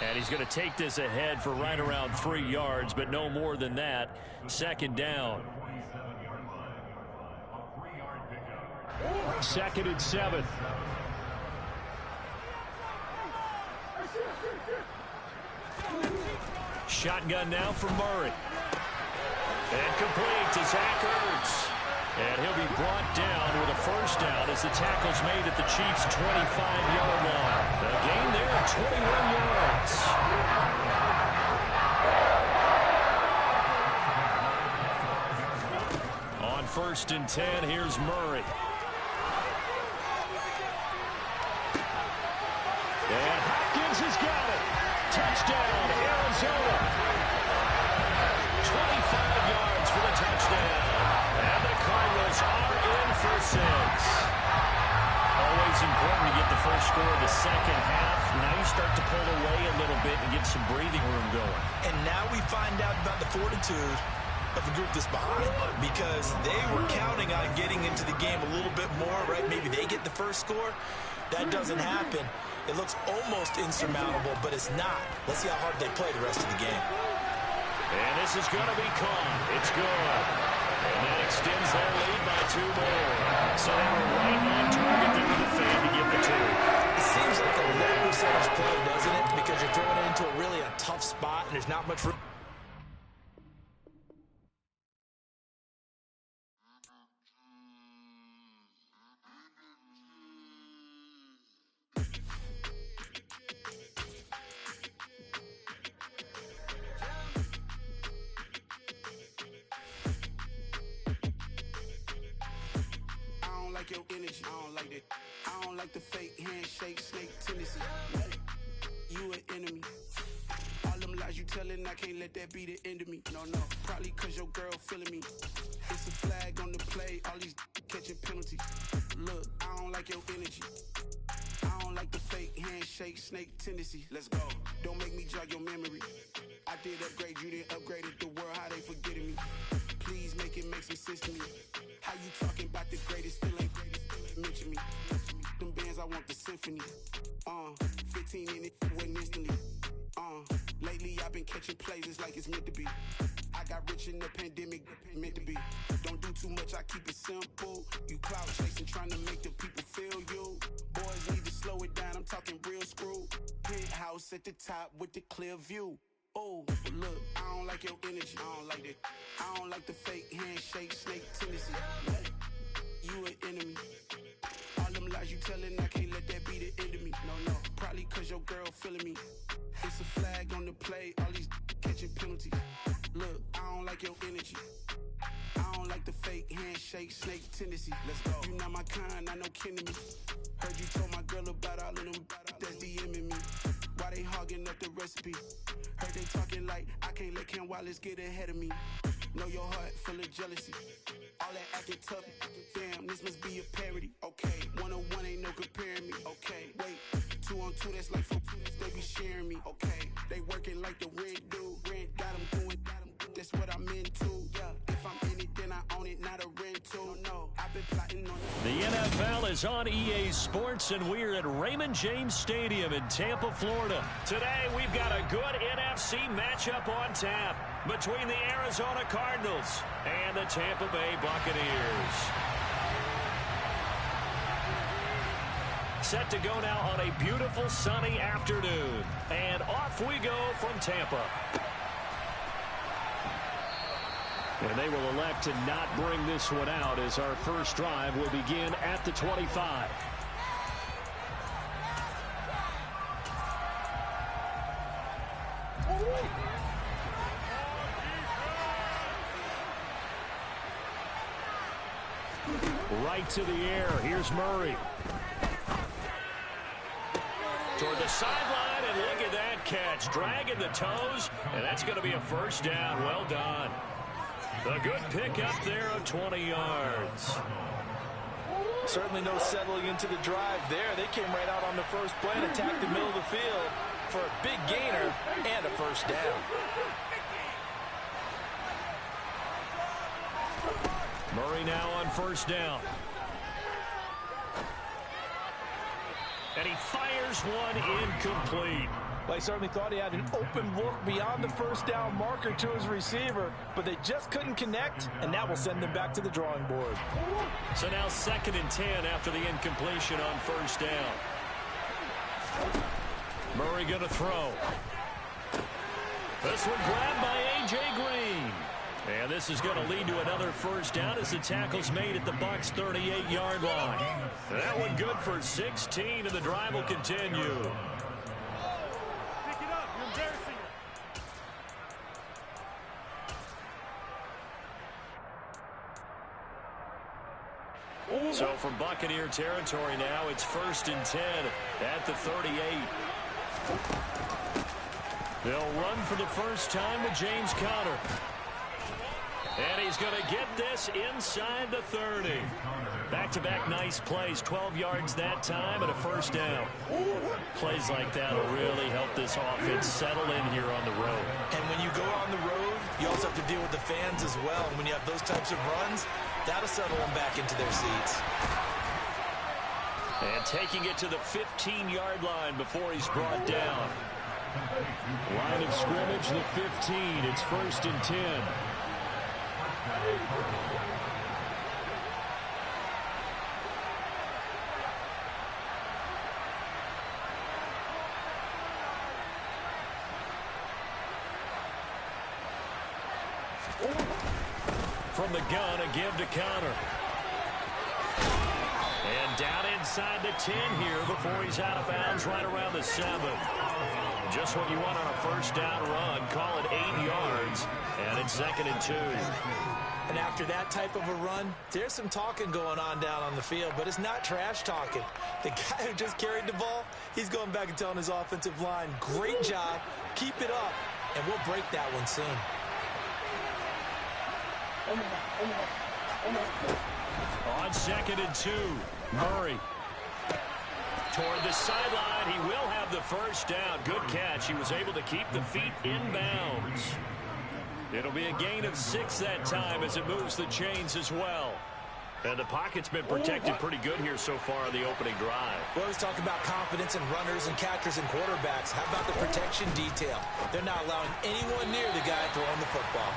And he's going to take this ahead for right around 3 yards, but no more than that. 2nd down. 2nd and 7. Shotgun now for Murray. And complete to Zach Ertz. And he'll be brought down with a 1st down as the tackle's made at the Chiefs' 25-yard line. A gain there of 21 yards. On 1st and 10, here's Murray. And Hopkins has got it. Touchdown, Arizona. 25 yards for the touchdown. And the Cardinals are in for 6. Always important to get the first score of the second half. Now you start to pull away a little bit and get some breathing room going. And now we find out about the fortitude of the group that's behind, because they were counting on getting into the game a little bit more, right? Maybe they get the first score. That doesn't happen. It looks almost insurmountable, but it's not. Let's see how hard they play the rest of the game. And this is going to be caught. It's good. And that extends their lead by 2 more. So they were right on target there with the fade to get the 2. It seems like a low percentage play, doesn't it? Because you're throwing it into a tough spot, and there's not much room. Your energy, I don't like that. I don't like the fake handshake, snake tendency. You an enemy. All them lies you telling, I can't let that be the end of me. No, probably cause your girl feeling me. It's a flag on the play, all these catching penalties. Look, I don't like your energy. I don't like the fake handshake, snake tendency. Let's go. Don't make me jog your memory. I did upgrade, you didn't upgrade it. The world, how they forgetting me. Please make it make some sense to me. How you talking about the greatest, still ain't greatest, mention me. Them bands, I want the symphony. 15 in it, went instantly. Lately I've been catching plays, it's like it's meant to be. I got rich in the pandemic, meant to be. Don't do too much, I keep it simple. You clout chasing, trying to make the people feel you. Boys need to slow it down, I'm talking real screw. Penthouse at the top with the clear view. Oh, look, I don't like your energy. I don't like that. I don't like the fake handshake, snake tendency. You an enemy. All them lies you telling, I can't let that be the end of me. No, probably cause your girl feeling me. It's a flag on the play, all these catching penalties. Look, I don't like your energy. I don't like the fake handshake, snake tendency. Let's go. You not my kind, I know kin to me. Heard you told my girl about all of them that's DMing me. Why they hogging up the recipe? Heard they talking like I can't let Ken Wallace get ahead of me. Know your heart full of jealousy. All that acting tough. Damn, this must be a parody. Okay, 1-on-1 ain't no comparing me. Okay, wait, 2-on-2 that's like 4. They be sharing me. Okay, they working like the rent dude. Rent got them doing. That's what I'm into. Yeah, if I'm in it, then I own it, not a rental. No, I've been plotting on it. The NFL is on EA Sports, and we're at Raymond James Stadium in Tampa, Florida. Today, we've got a good NFC matchup on tap between the Arizona Cardinals and the Tampa Bay Buccaneers. Set to go now on a beautiful sunny afternoon. And off we go from Tampa. And they will elect to not bring this one out as our first drive will begin at the 25. Right to the air. Here's Murray. Toward the sideline, and look at that catch. Dragging the toes, and that's going to be a first down. Well done. A good pickup there of 20 yards. Certainly no settling into the drive there. They came right out on the first play and attacked the middle of the field for a big gainer and a first down. Murray now on first down. And he fires one incomplete. Well, he certainly thought he had an open look beyond the first down marker to his receiver, but they just couldn't connect, and that will send them back to the drawing board. So now 2nd and 10 after the incompletion on first down. Murray going to throw. This one grabbed by A.J. Green. And this is going to lead to another first down as the tackle's made at the Bucs' 38-yard line. That one good for 16, and the drive will continue. So from Buccaneer territory now, it's 1st and 10 at the 38. They'll run for the first time with James Conner. And he's going to get this inside the 30. Back-to-back nice plays, 12 yards that time and a first down. Plays like that will really help this offense settle in here on the road. And when you go on the road, you also have to deal with the fans as well. And when you have those types of runs, that'll settle them back into their seats. And taking it to the 15-yard line before he's brought down. Line of scrimmage, the 15. It's 1st and 10. From the gun, a give to Conner. And down inside the 10 here before he's out of bounds right around the 7. Just what you want on a first down run. Call it 8 yards. And it's 2nd and 2. And after that type of a run, there's some talking going on down on the field, but it's not trash talking. The guy who just carried the ball, he's going back and telling his offensive line, great job, keep it up, and we'll break that one soon. On 2nd and 2, Murray. Toward the sideline, he will have the first down. Good catch. He was able to keep the feet in bounds. It'll be a gain of 6 that time as it moves the chains as well. And the pocket's been protected pretty good here so far on the opening drive. Well, let's talk about confidence in runners and catchers and quarterbacks. How about the protection detail? They're not allowing anyone near the guy throwing the football.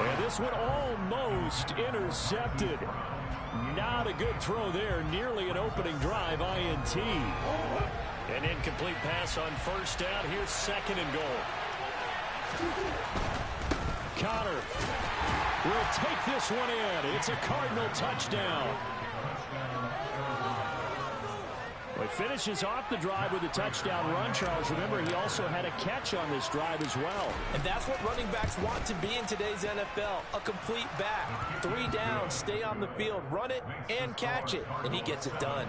And this one almost intercepted. Not a good throw there. Nearly an opening drive INT. An incomplete pass on first down. Here's 2nd and goal. Conner will take this one in. It's a Cardinal touchdown. Well, he finishes off the drive with a touchdown run, Charles. Remember, he also had a catch on this drive as well. And that's what running backs want to be in today's NFL, a complete back. 3 down, stay on the field, run it, and catch it. And he gets it done.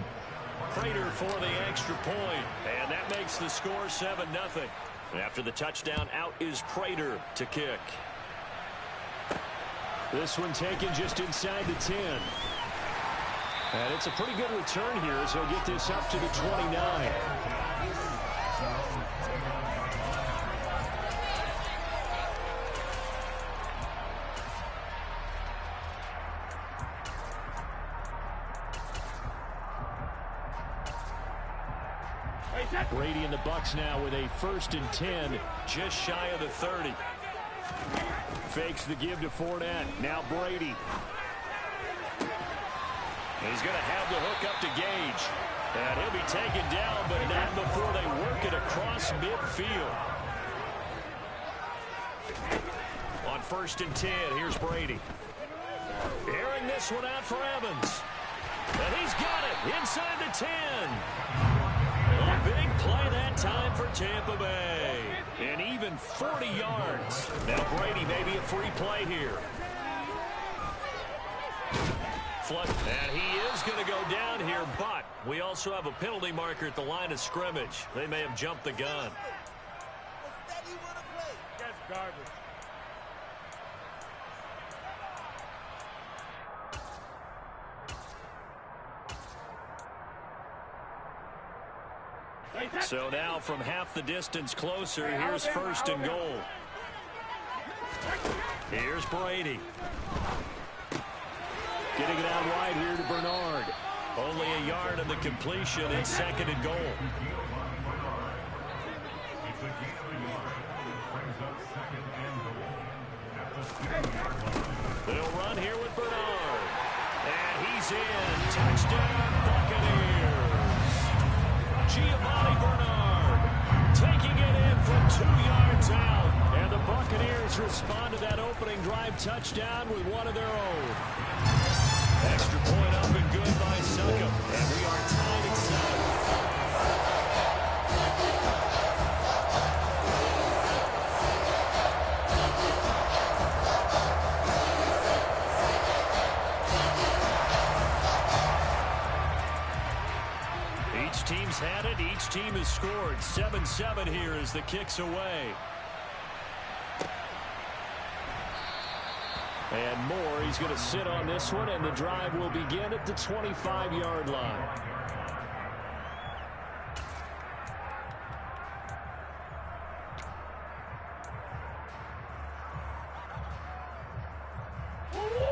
Prater for the extra point. And that makes the score 7-0. After the touchdown, out is Prater to kick. This one taken just inside the 10. And it's a pretty good return here as he'll get this up to the 29. Brady and the Bucs now with a 1st and 10. Just shy of the 30. Fakes the give to Fournette. Now Brady. He's going to have the hook up to Gage. And he'll be taken down, but not before they work it across midfield. On 1st and 10, here's Brady. Airing this one out for Evans. And he's got it inside the 10. A big play that time for Tampa Bay. And even 40 yards. Now Brady maybe a free play here. And he is going to go down here, but we also have a penalty marker at the line of scrimmage. They may have jumped the gun. That's garbage. So now from half the distance closer, here's 1st and goal. Here's Brady. Getting it out wide here to Bernard. Only a a yard on the completion and 2nd and goal. They'll run here with Bernard. And he's in. Touchdown, Buccaneers. Giovanni Bernard taking it in from 2 yards out. And the Buccaneers respond to that opening drive touchdown with one of their own. Extra point up and good by Succop. And we are tied at 7. Each team's had it. Each team has scored. 7-7 here as the kick's away. And Moore, he's going to sit on this one, and the drive will begin at the 25-yard line.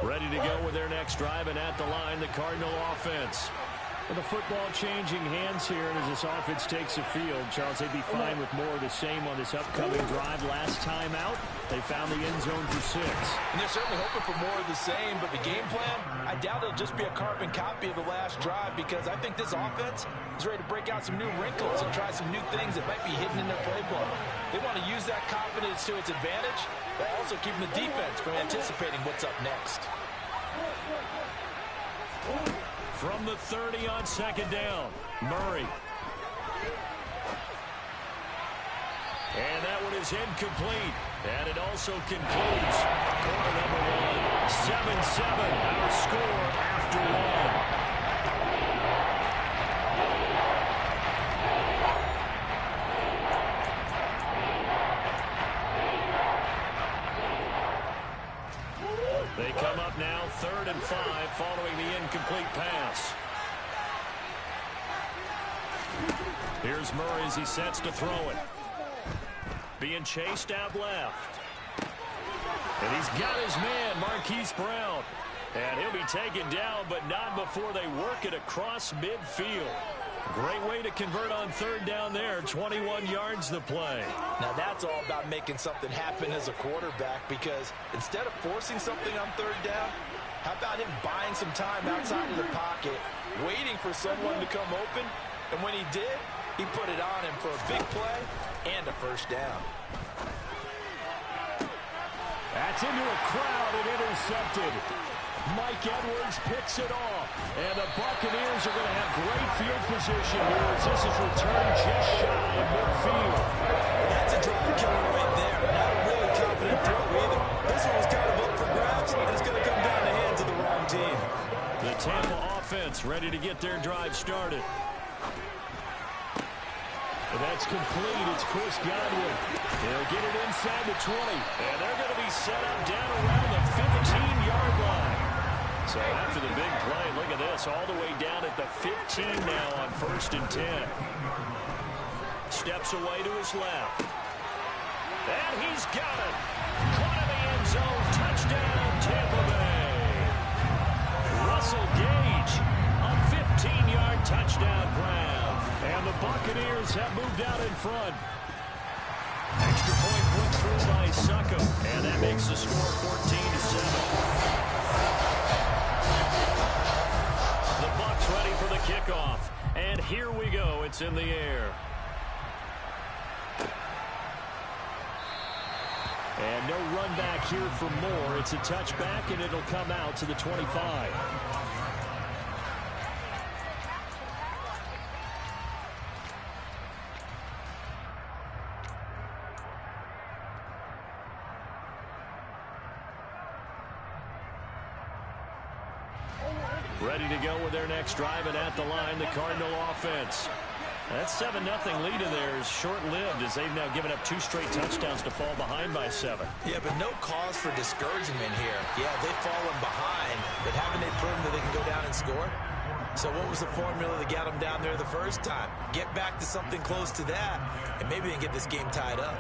Ready to go with their next drive, and at the line, the Cardinal offense. With the football changing hands here, and as this offense takes the field, Charles, they'd be fine with more of the same on this upcoming drive. Last time out, they found the end zone for 6. And they're certainly hoping for more of the same, but the game plan, I doubt it'll just be a carbon copy of the last drive, because I think this offense is ready to break out some new wrinkles and try some new things that might be hidden in their playbook. They want to use that confidence to its advantage, but also keeping the defense from anticipating what's up next. From the 30 on 2nd down, Murray. And that one is incomplete. And it also concludes quarter number 1. 7-7, our score after 1. They come up now 3rd and 5 following the incomplete pass. Here's Murray as he sets to throw it. Being chased out left. And he's got his man, Marquise Brown. And he'll be taken down, but not before they work it across midfield. Great way to convert on 3rd down there. 21 yards to play. Now that's all about making something happen as a quarterback, because instead of forcing something on 3rd down, how about him buying some time outside of the pocket, waiting for someone to come open, and when he did, he put it on him for a big play and a 1st down. That's into a crowd and intercepted. Mike Edwards picks it off. And the Buccaneers are going to have great field position here as this is returned just shy of midfield. That's a drive killer right there. Not a really confident throw either. This one was kind of up for grabs, and it's going to come down the hands of the wrong team. The Tampa offense ready to get their drive started. And that's complete. It's Chris Godwin. They'll get it inside the 20. And they're going to be set up down around the 15-yard line. So after the big play, look at this, all the way down at the 15 now on 1st and 10. Steps away to his left. And he's got it. Caught in the end zone. Touchdown, Tampa Bay. Russell Gage, a 15-yard touchdown grab. And the Buccaneers have moved out in front. Extra point put through by Succop. And that makes the score 14-7. The Bucs ready for the kickoff. And here we go. It's in the air. And no run back here for Moore. It's a touchback, and it'll come out to the 25. Ready to go with their next drive, and at the line, the Cardinal offense. That 7-0 lead of theirs short-lived as they've now given up 2 straight touchdowns to fall behind by 7. Yeah, but no cause for discouragement here. Yeah, they've fallen behind, but haven't they proven that they can go down and score? So what was the formula that got them down there the first time? Get back to something close to that, and maybe they can get this game tied up.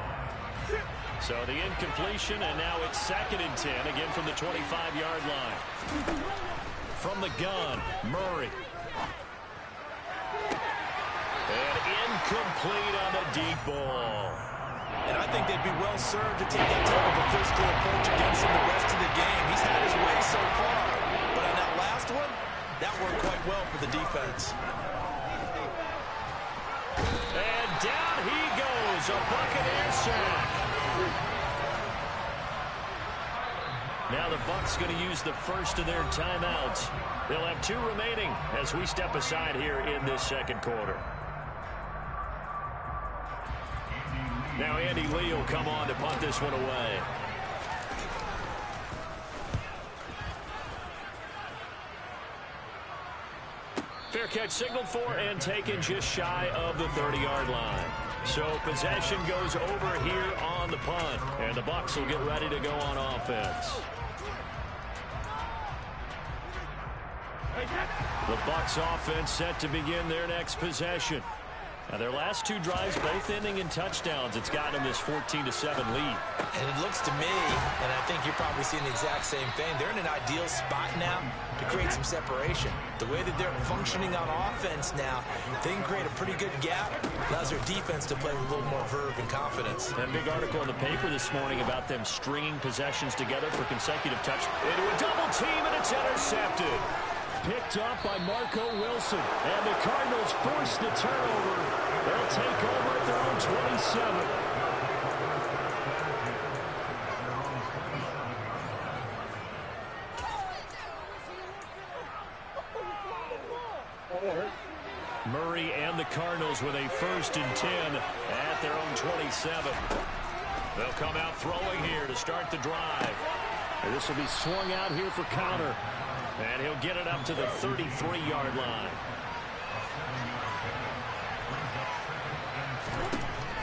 So the incompletion, and now it's 2nd and 10, again from the 25-yard line. From the gun, Murray. Incomplete on the deep ball. And I think they'd be well served to take that type of a physical approach against him the rest of the game. He's had his way so far. But on that last one, that worked quite well for the defense. And down he goes, a Buccaneer sack. Now the Bucs going to use the first of their timeouts. They'll have 2 remaining as we step aside here in this second quarter. Now Andy Lee will come on to punt this one away. Fair catch signaled for and taken just shy of the 30-yard line. So possession goes over here on the punt, and the Bucs will get ready to go on offense. The Bucs offense set to begin their next possession. Now their last 2 drives, both ending in touchdowns. It's gotten them this 14-7 lead. And it looks to me, and I think you're probably seeing the exact same thing, they're in an ideal spot now to create some separation. The way that they're functioning on offense now, they can create a pretty good gap. Allows their defense to play with a little more verve and confidence. That big article in the paper this morning about them stringing possessions together for consecutive touchdowns. Into a double team, and it's intercepted. Picked up by Marco Wilson. And the Cardinals force the turnover. They'll take over at their own 27. Murray and the Cardinals with a 1st and 10 at their own 27. They'll come out throwing here to start the drive. And this will be swung out here for counter. And he'll get it up to the 33-yard line.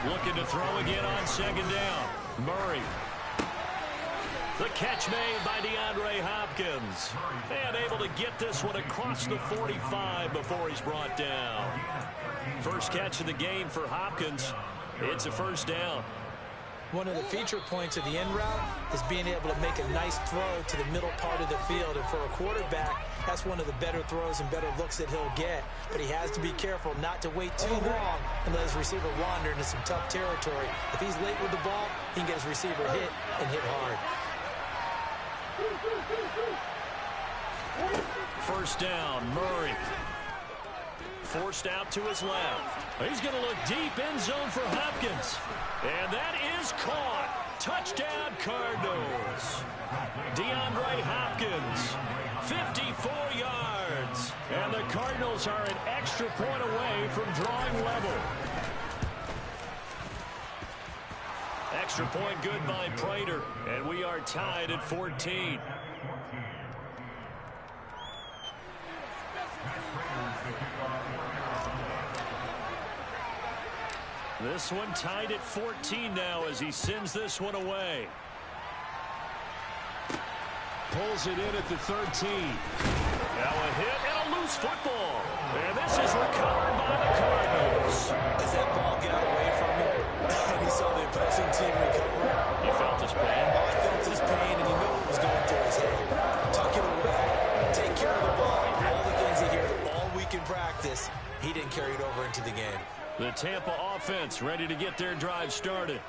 Looking to throw again on 2nd down. Murray. The catch made by DeAndre Hopkins. And able to get this one across the 45 before he's brought down. First catch of the game for Hopkins. It's a 1st down. One of the feature points of the end route is being able to make a nice throw to the middle part of the field. And for a quarterback, that's one of the better throws and better looks that he'll get. But he has to be careful not to wait too long and let his receiver wander into some tough territory. If he's late with the ball, he can get his receiver hit and hit hard. 1st down, Murray. Forced out to his left. He's going to look deep in zone for Hopkins. And that is caught. Touchdown, Cardinals. DeAndre Hopkins, 54 yards. And the Cardinals are an extra point away from drawing level. Extra point good by Prater. And we are tied at 14. This one tied at 14 now as he sends this one away. Pulls it in at the 13. Now a hit and a loose football. And this is recovered by the Cardinals. As that ball got away from him, and he saw the opposing team recover. He felt his pain. Oh, he felt his pain, and he knew what was going through his head. Tuck it away. Take care of the ball. All the things he heard all week in practice, he didn't carry it over into the game. The Tampa offense ready to get their drive started.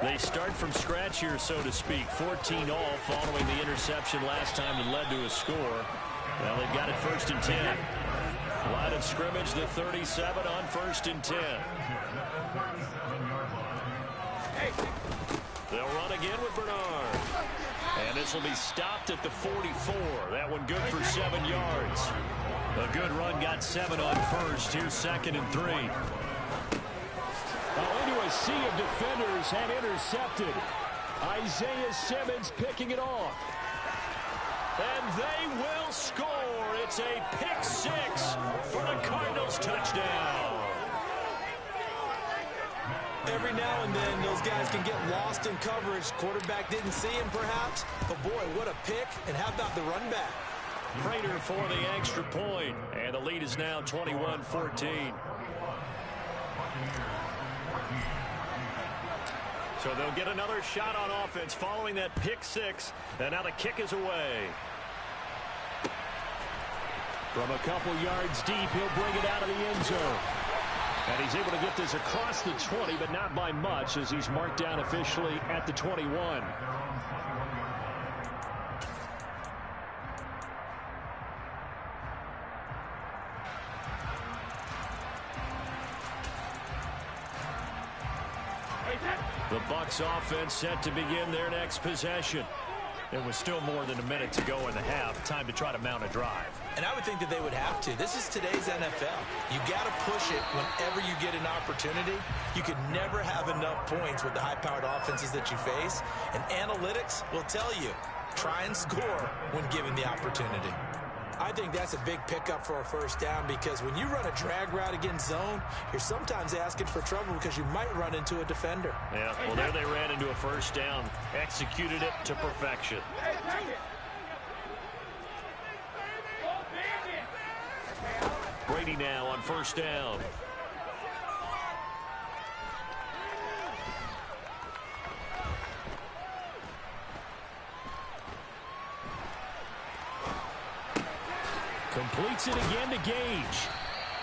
They start from scratch here, so to speak. 14 all following the interception last time that led to a score. Well, they've got it 1st and 10. Line of scrimmage, the 37 on 1st and 10. They'll run again with Bernard. And this will be stopped at the 44. That one good for 7 yards. A good run got 7 on 1st. Here's 2nd and 3. Into a sea of defenders and intercepted. Isaiah Simmons picking it off. And they will score. It's a pick 6 for the Cardinals touchdown. Every now and then, those guys can get lost in coverage. Quarterback didn't see him, perhaps. But, boy, what a pick. And how about the run back? Prater for the extra point. And the lead is now 21-14. So they'll get another shot on offense following that pick 6. And now the kick is away. From a couple yards deep, he'll bring it out of the end zone. And he's able to get this across the 20, but not by much, as he's marked down officially at the 21. The Bucs offense set to begin their next possession. There was still more than a minute to go in the half. Time to try to mount a drive. And I would think that they would have to. This is today's NFL. You got to push it whenever you get an opportunity. You can never have enough points with the high-powered offenses that you face. And analytics will tell you, try and score when given the opportunity. I think that's a big pickup for a first down, because when you run a drag route against zone, you're sometimes asking for trouble because you might run into a defender. Yeah, well, there they ran into a first down. Executed it to perfection. Brady now on first down. Completes it again to Gage.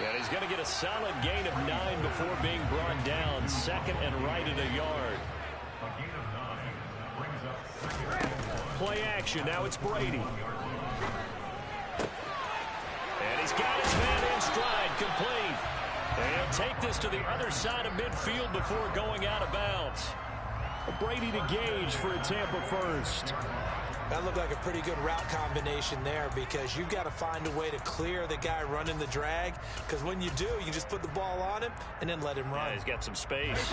And he's going to get a solid gain of 9 before being brought down. Second and right at a yard. Play action. Now it's Brady. And he's got his man in stride. Complete. And he'll take this to the other side of midfield before going out of bounds. Brady to Gage for a Tampa first. That looked like a pretty good route combination there, because you've got to find a way to clear the guy running the drag, because when you do, you just put the ball on him and then let him run. Yeah, he's got some space.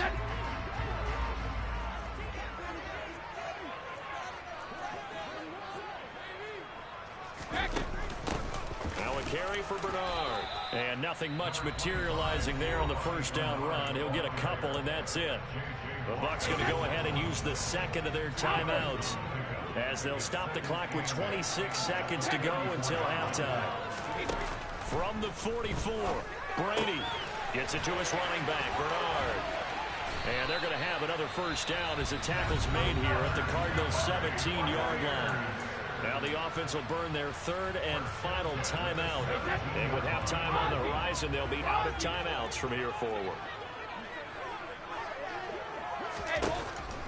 Now a carry for Bernard. And nothing much materializing there on the first down run. He'll get a couple, and that's it. The Bucs going to go ahead and use the second of their timeouts, as they'll stop the clock with 26 seconds to go until halftime. From the 44, Brady gets it to his running back, Bernard. And they're going to have another first down as the tackle's made here at the Cardinals' 17-yard line. Now the offense will burn their third and final timeout. And with halftime on the horizon, they'll be out of timeouts from here forward.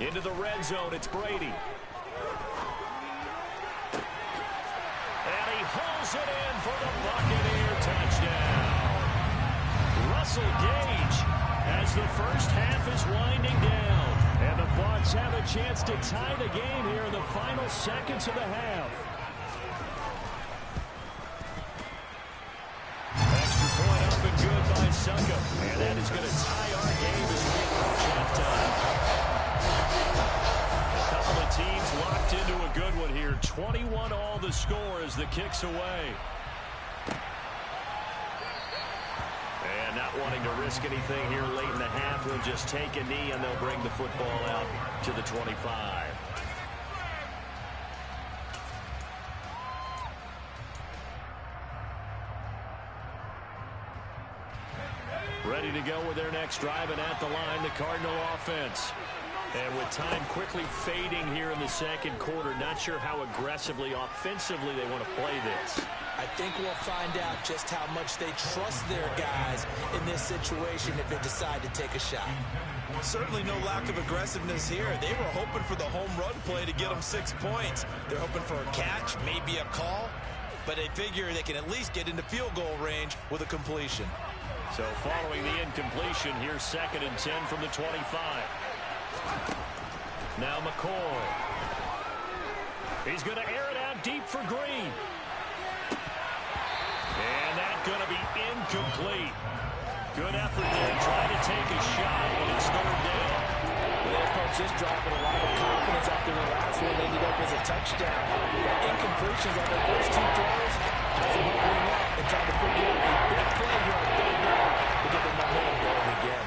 Into the red zone, it's Brady. And he hauls it in for the Buccaneer touchdown. Russell Gage, as the first half is winding down. And the Bucs have a chance to tie the game here in the final seconds of the half. Extra point up and good by Suckup. And that is going to tie our game as we approach halftime. Teams locked into a good one here. 21 all the score as the kick's away. And not wanting to risk anything here late in the half, they'll just take a knee and they'll bring the football out to the 25. Ready to go with their next drive, and at the line, the Cardinal offense. And with time quickly fading here in the second quarter, not sure how aggressively, offensively they want to play this. I think we'll find out just how much they trust their guys in this situation if they decide to take a shot. Certainly no lack of aggressiveness here. They were hoping for the home run play to get them 6 points. They're hoping for a catch, maybe a call, but they figure they can at least get into field goal range with a completion. So following the incompletion, here's 2nd and 10 from the 25. Now McCoy. He's going to air it out deep for Green. And that's going to be incomplete. Good effort there, trying to take a shot when it's 3rd down. They approached this drive with a lot of confidence after the last one. Ended up as a touchdown. But incompletions on their first 2 throws has them opening up and trying to figure out a big play here on 3rd down to get their momentum going again.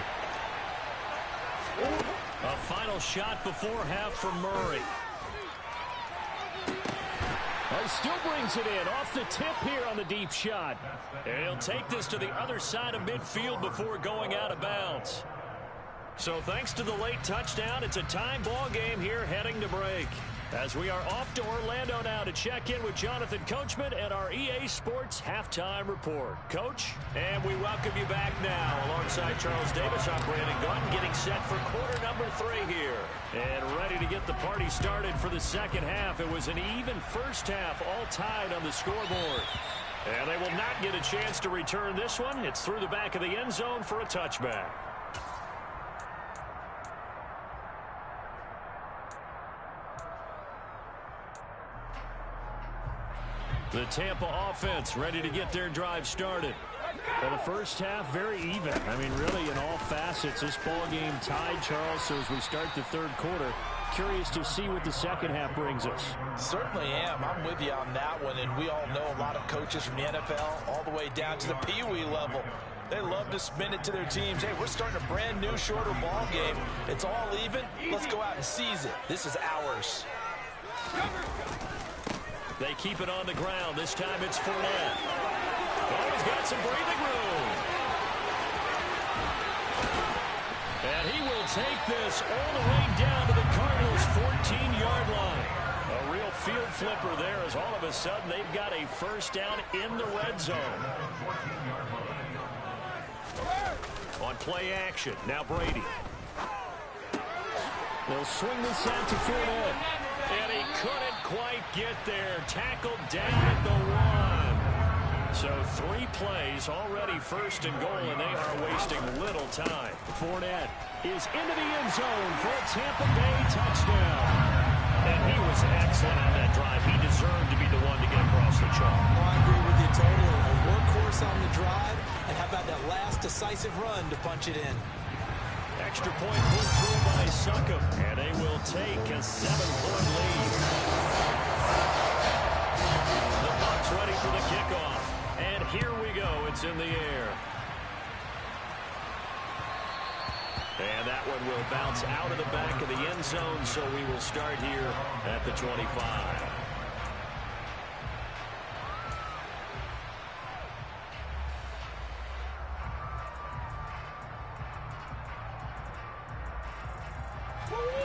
A final shot before half from Murray. Well, still brings it in off the tip here on the deep shot. And he'll take this to the other side of midfield before going out of bounds. So thanks to the late touchdown, it's a time ball game here heading to break. As we are off to Orlando now to check in with Jonathan Coachman and our EA Sports Halftime Report. Coach, and we welcome you back now. Alongside Charles Davis, I'm Brandon Gunn, getting set for quarter number 3 here. And ready to get the party started for the second half. It was an even first half, all tied on the scoreboard. And they will not get a chance to return this one. It's through the back of the end zone for a touchback. The Tampa offense ready to get their drive started. Well, the first half, very even. I mean, really, in all facets, this ball game tied, Charles. So as we start the third quarter, curious to see what the second half brings us. Certainly am. I'm with you on that one. And we all know a lot of coaches from the NFL all the way down to the Pee Wee level. They love to spin it to their teams. Hey, we're starting a brand new, shorter ball game. It's all even. Let's go out and seize it. This is ours. They keep it on the ground. This time it's Fournette. Oh, he's got some breathing room. And he will take this all the way down to the Cardinals' 14-yard line. A real field flipper there as all of a sudden they've got a first down in the red zone. On play action, now Brady. They'll swing this out to Fournette. And he couldn't quite get there. Tackled down at the 1. So 3 plays, already first and goal, and they are wasting little time. Fournette is into the end zone for a Tampa Bay touchdown. And he was excellent on that drive. He deserved to be the one to get across the chalk. I agree with you totally. A workhorse on the drive, and how about that last decisive run to punch it in? Extra point put through by Succop, and they will take a 7-point lead. The Bucs ready for the kickoff, and here we go. It's in the air. And that one will bounce out of the back of the end zone, so we will start here at the 25.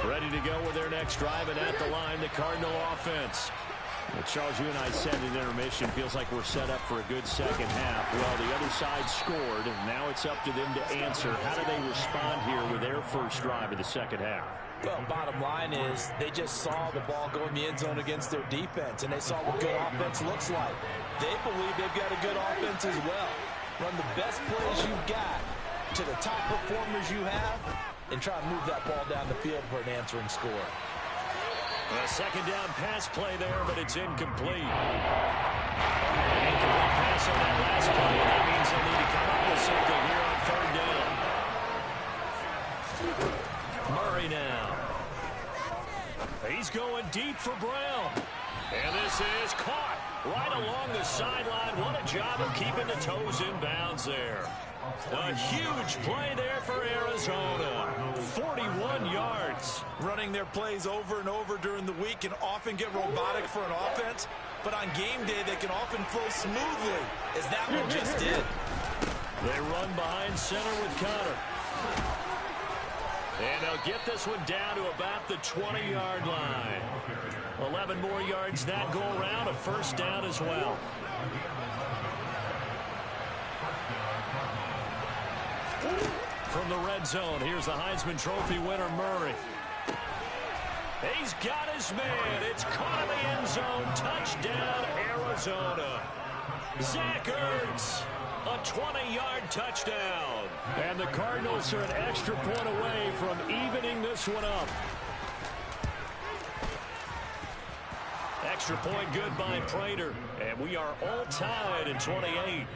Ready to go with their next drive, and at the line, the Cardinal offense. Well, Charles, you and I said at intermission, feels like we're set up for a good second half. Well, the other side scored, and now it's up to them to answer. How do they respond here with their first drive of the second half? Well, bottom line is they just saw the ball go in the end zone against their defense, and they saw what good offense looks like. They believe they've got a good offense as well. Run the best plays you've got to the top performers you have, and try to move that ball down the field for an answering score. A second down pass play there, but it's incomplete. Incomplete pass on that last play, and that means they'll need to come up with something here on third down. Murray now. He's going deep for Brown. And this is caught right along the sideline. What a job of keeping the toes in bounds there. A huge play there for Arizona. 41 yards. Running their plays over and over during the week can often get robotic for an offense, but on game day they can often flow smoothly, as that one just did. They run behind center with Connor. And they'll get this one down to about the 20-yard line. 11 more yards that go around, a first down as well. From the red zone, here's the Heisman Trophy winner, Murray. He's got his man. It's caught in the end zone. Touchdown, Arizona. Zach Ertz, a 20-yard touchdown. And the Cardinals are an extra point away from evening this one up. Extra point good by Prater. And we are all tied in 28.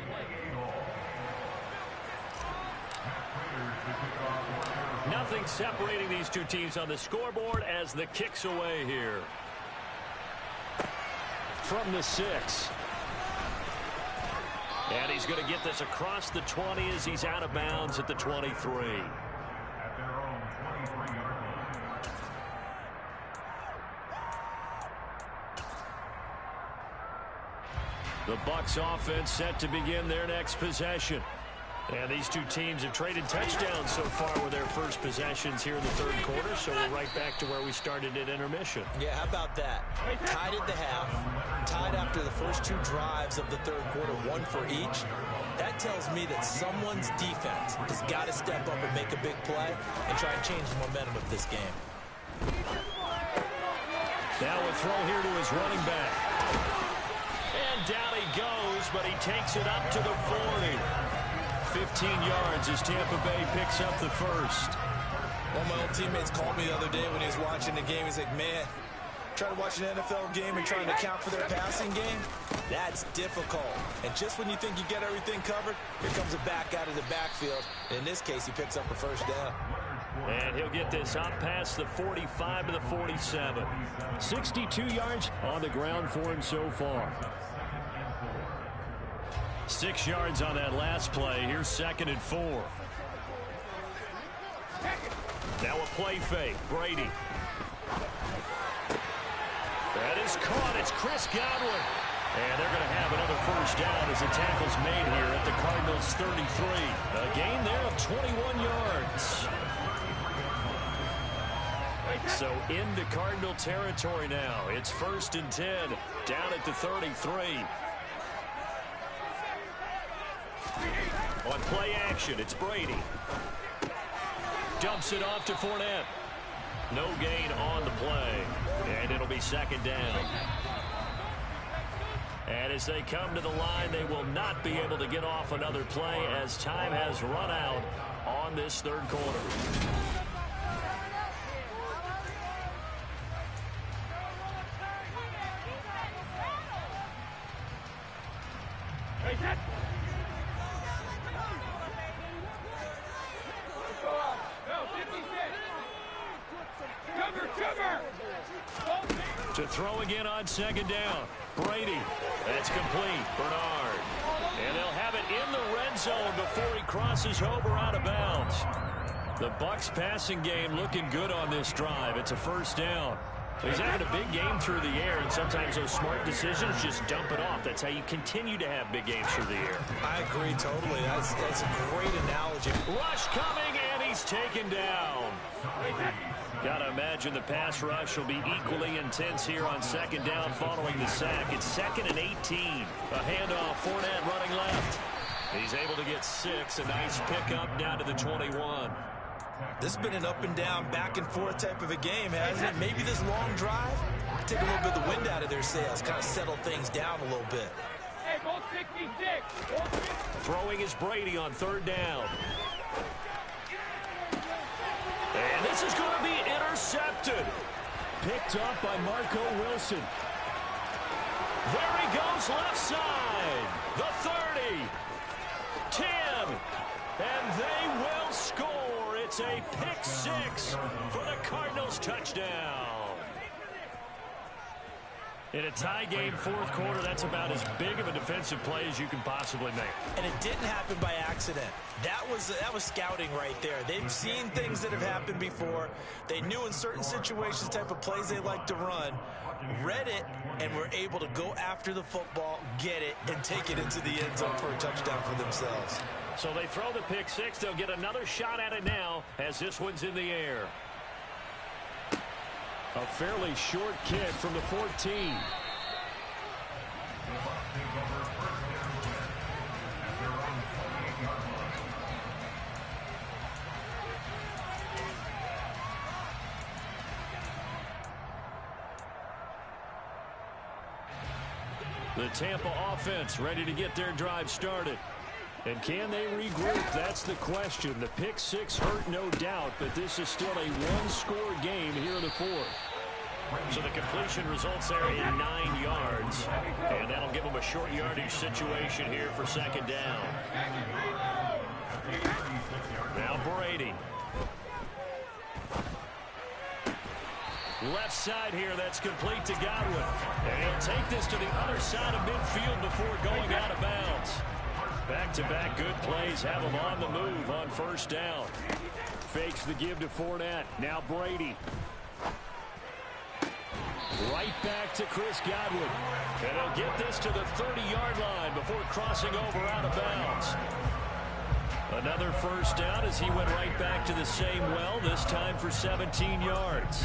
Nothing separating these two teams on the scoreboard as the kick's away here. From the 6. And he's going to get this across the 20 as he's out of bounds at the 23. At their own 23-yard line. The Bucs offense set to begin their next possession. And these two teams have traded touchdowns so far with their first possessions here in the third quarter, so we're right back to where we started at intermission. Yeah, how about that? Tied at the half, tied after the first two drives of the third quarter, one for each. That tells me that someone's defense has got to step up and make a big play and try and change the momentum of this game. Now a throw here to his running back. And down he goes, but he takes it up to the 40. 15 yards as Tampa Bay picks up the first. One of my old teammates called me the other day when he was watching the game. He's like, man, trying to watch an NFL game and trying to account for their passing game, that's difficult. And just when you think you get everything covered, here comes a back out of the backfield. In this case, he picks up a first down. And he'll get this up past the 45 to the 47. 62 yards on the ground for him so far. 6 yards on that last play. Here's 2nd and 4. Now a play fake. Brady. That is caught. It's Chris Godwin. And they're going to have another first down as the tackle's made here at the Cardinals 33. A gain there of 21 yards. So into Cardinal territory now. It's 1st and 10 down at the 33. On play action, it's Brady. Dumps it off to Fournette. No gain on the play. And it'll be 2nd down. And as they come to the line, they will not be able to get off another play as time has run out on this third quarter. To throw again on 2nd down. Brady. That's complete. Bernard. And they'll have it in the red zone before he crosses over out of bounds. The Bucs passing game looking good on this drive. It's a first down. He's having a big game through the air, and sometimes those smart decisions just dump it off. That's how you continue to have big games through the air. I agree totally. That's a great analogy. Rush coming, and he's taken down. Got to imagine the pass rush will be equally intense here on 2nd down following the sack. It's 2nd and 18. A handoff, Fournette running left. He's able to get 6. A nice pickup down to the 21. This has been an up and down, back and forth type of a game, hasn't it? Maybe this long drive take a little bit of the wind out of their sails, kind of settle things down a little bit. Hey, ball 66. Throwing is Brady on 3rd down. And this is going to be intercepted. Picked up by Marco Wilson. There he goes, left side. The 30. 10. And they will score. It's a pick 6 for the Cardinals touchdown. In a tie game, 4th quarter, that's about as big of a defensive play as you can possibly make. And it didn't happen by accident. That was scouting right there. They've seen things that have happened before. They knew in certain situations the type of plays they like to run, read it, and were able to go after the football, get it, and take it into the end zone for a touchdown for themselves. So they throw the pick 6. They'll get another shot at it now as this one's in the air. A fairly short kick from the 14. The Tampa offense ready to get their drive started. And can they regroup? That's the question. The pick 6 hurt, no doubt, but this is still a one-score game here in the 4th. So the completion results there in 9 yards, and that'll give them a short yardage situation here for 2nd down. Now Brady. Left side here, that's complete to Godwin. And he'll take this to the other side of midfield before going out of bounds. Back-to-back good plays have him on the move on 1st down. Fakes the give to Fournette. Now Brady. Right back to Chris Godwin. And he'll get this to the 30-yard line before crossing over out of bounds. Another first down as he went right back to the same well, this time for 17 yards.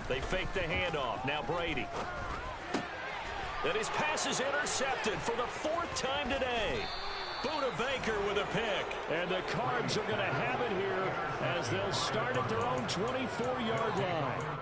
They fake the handoff. Now Brady. And his pass is intercepted for the 4th time today. Buda Baker with a pick. And the Cards are going to have it here as they'll start at their own 24-yard line.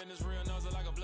Business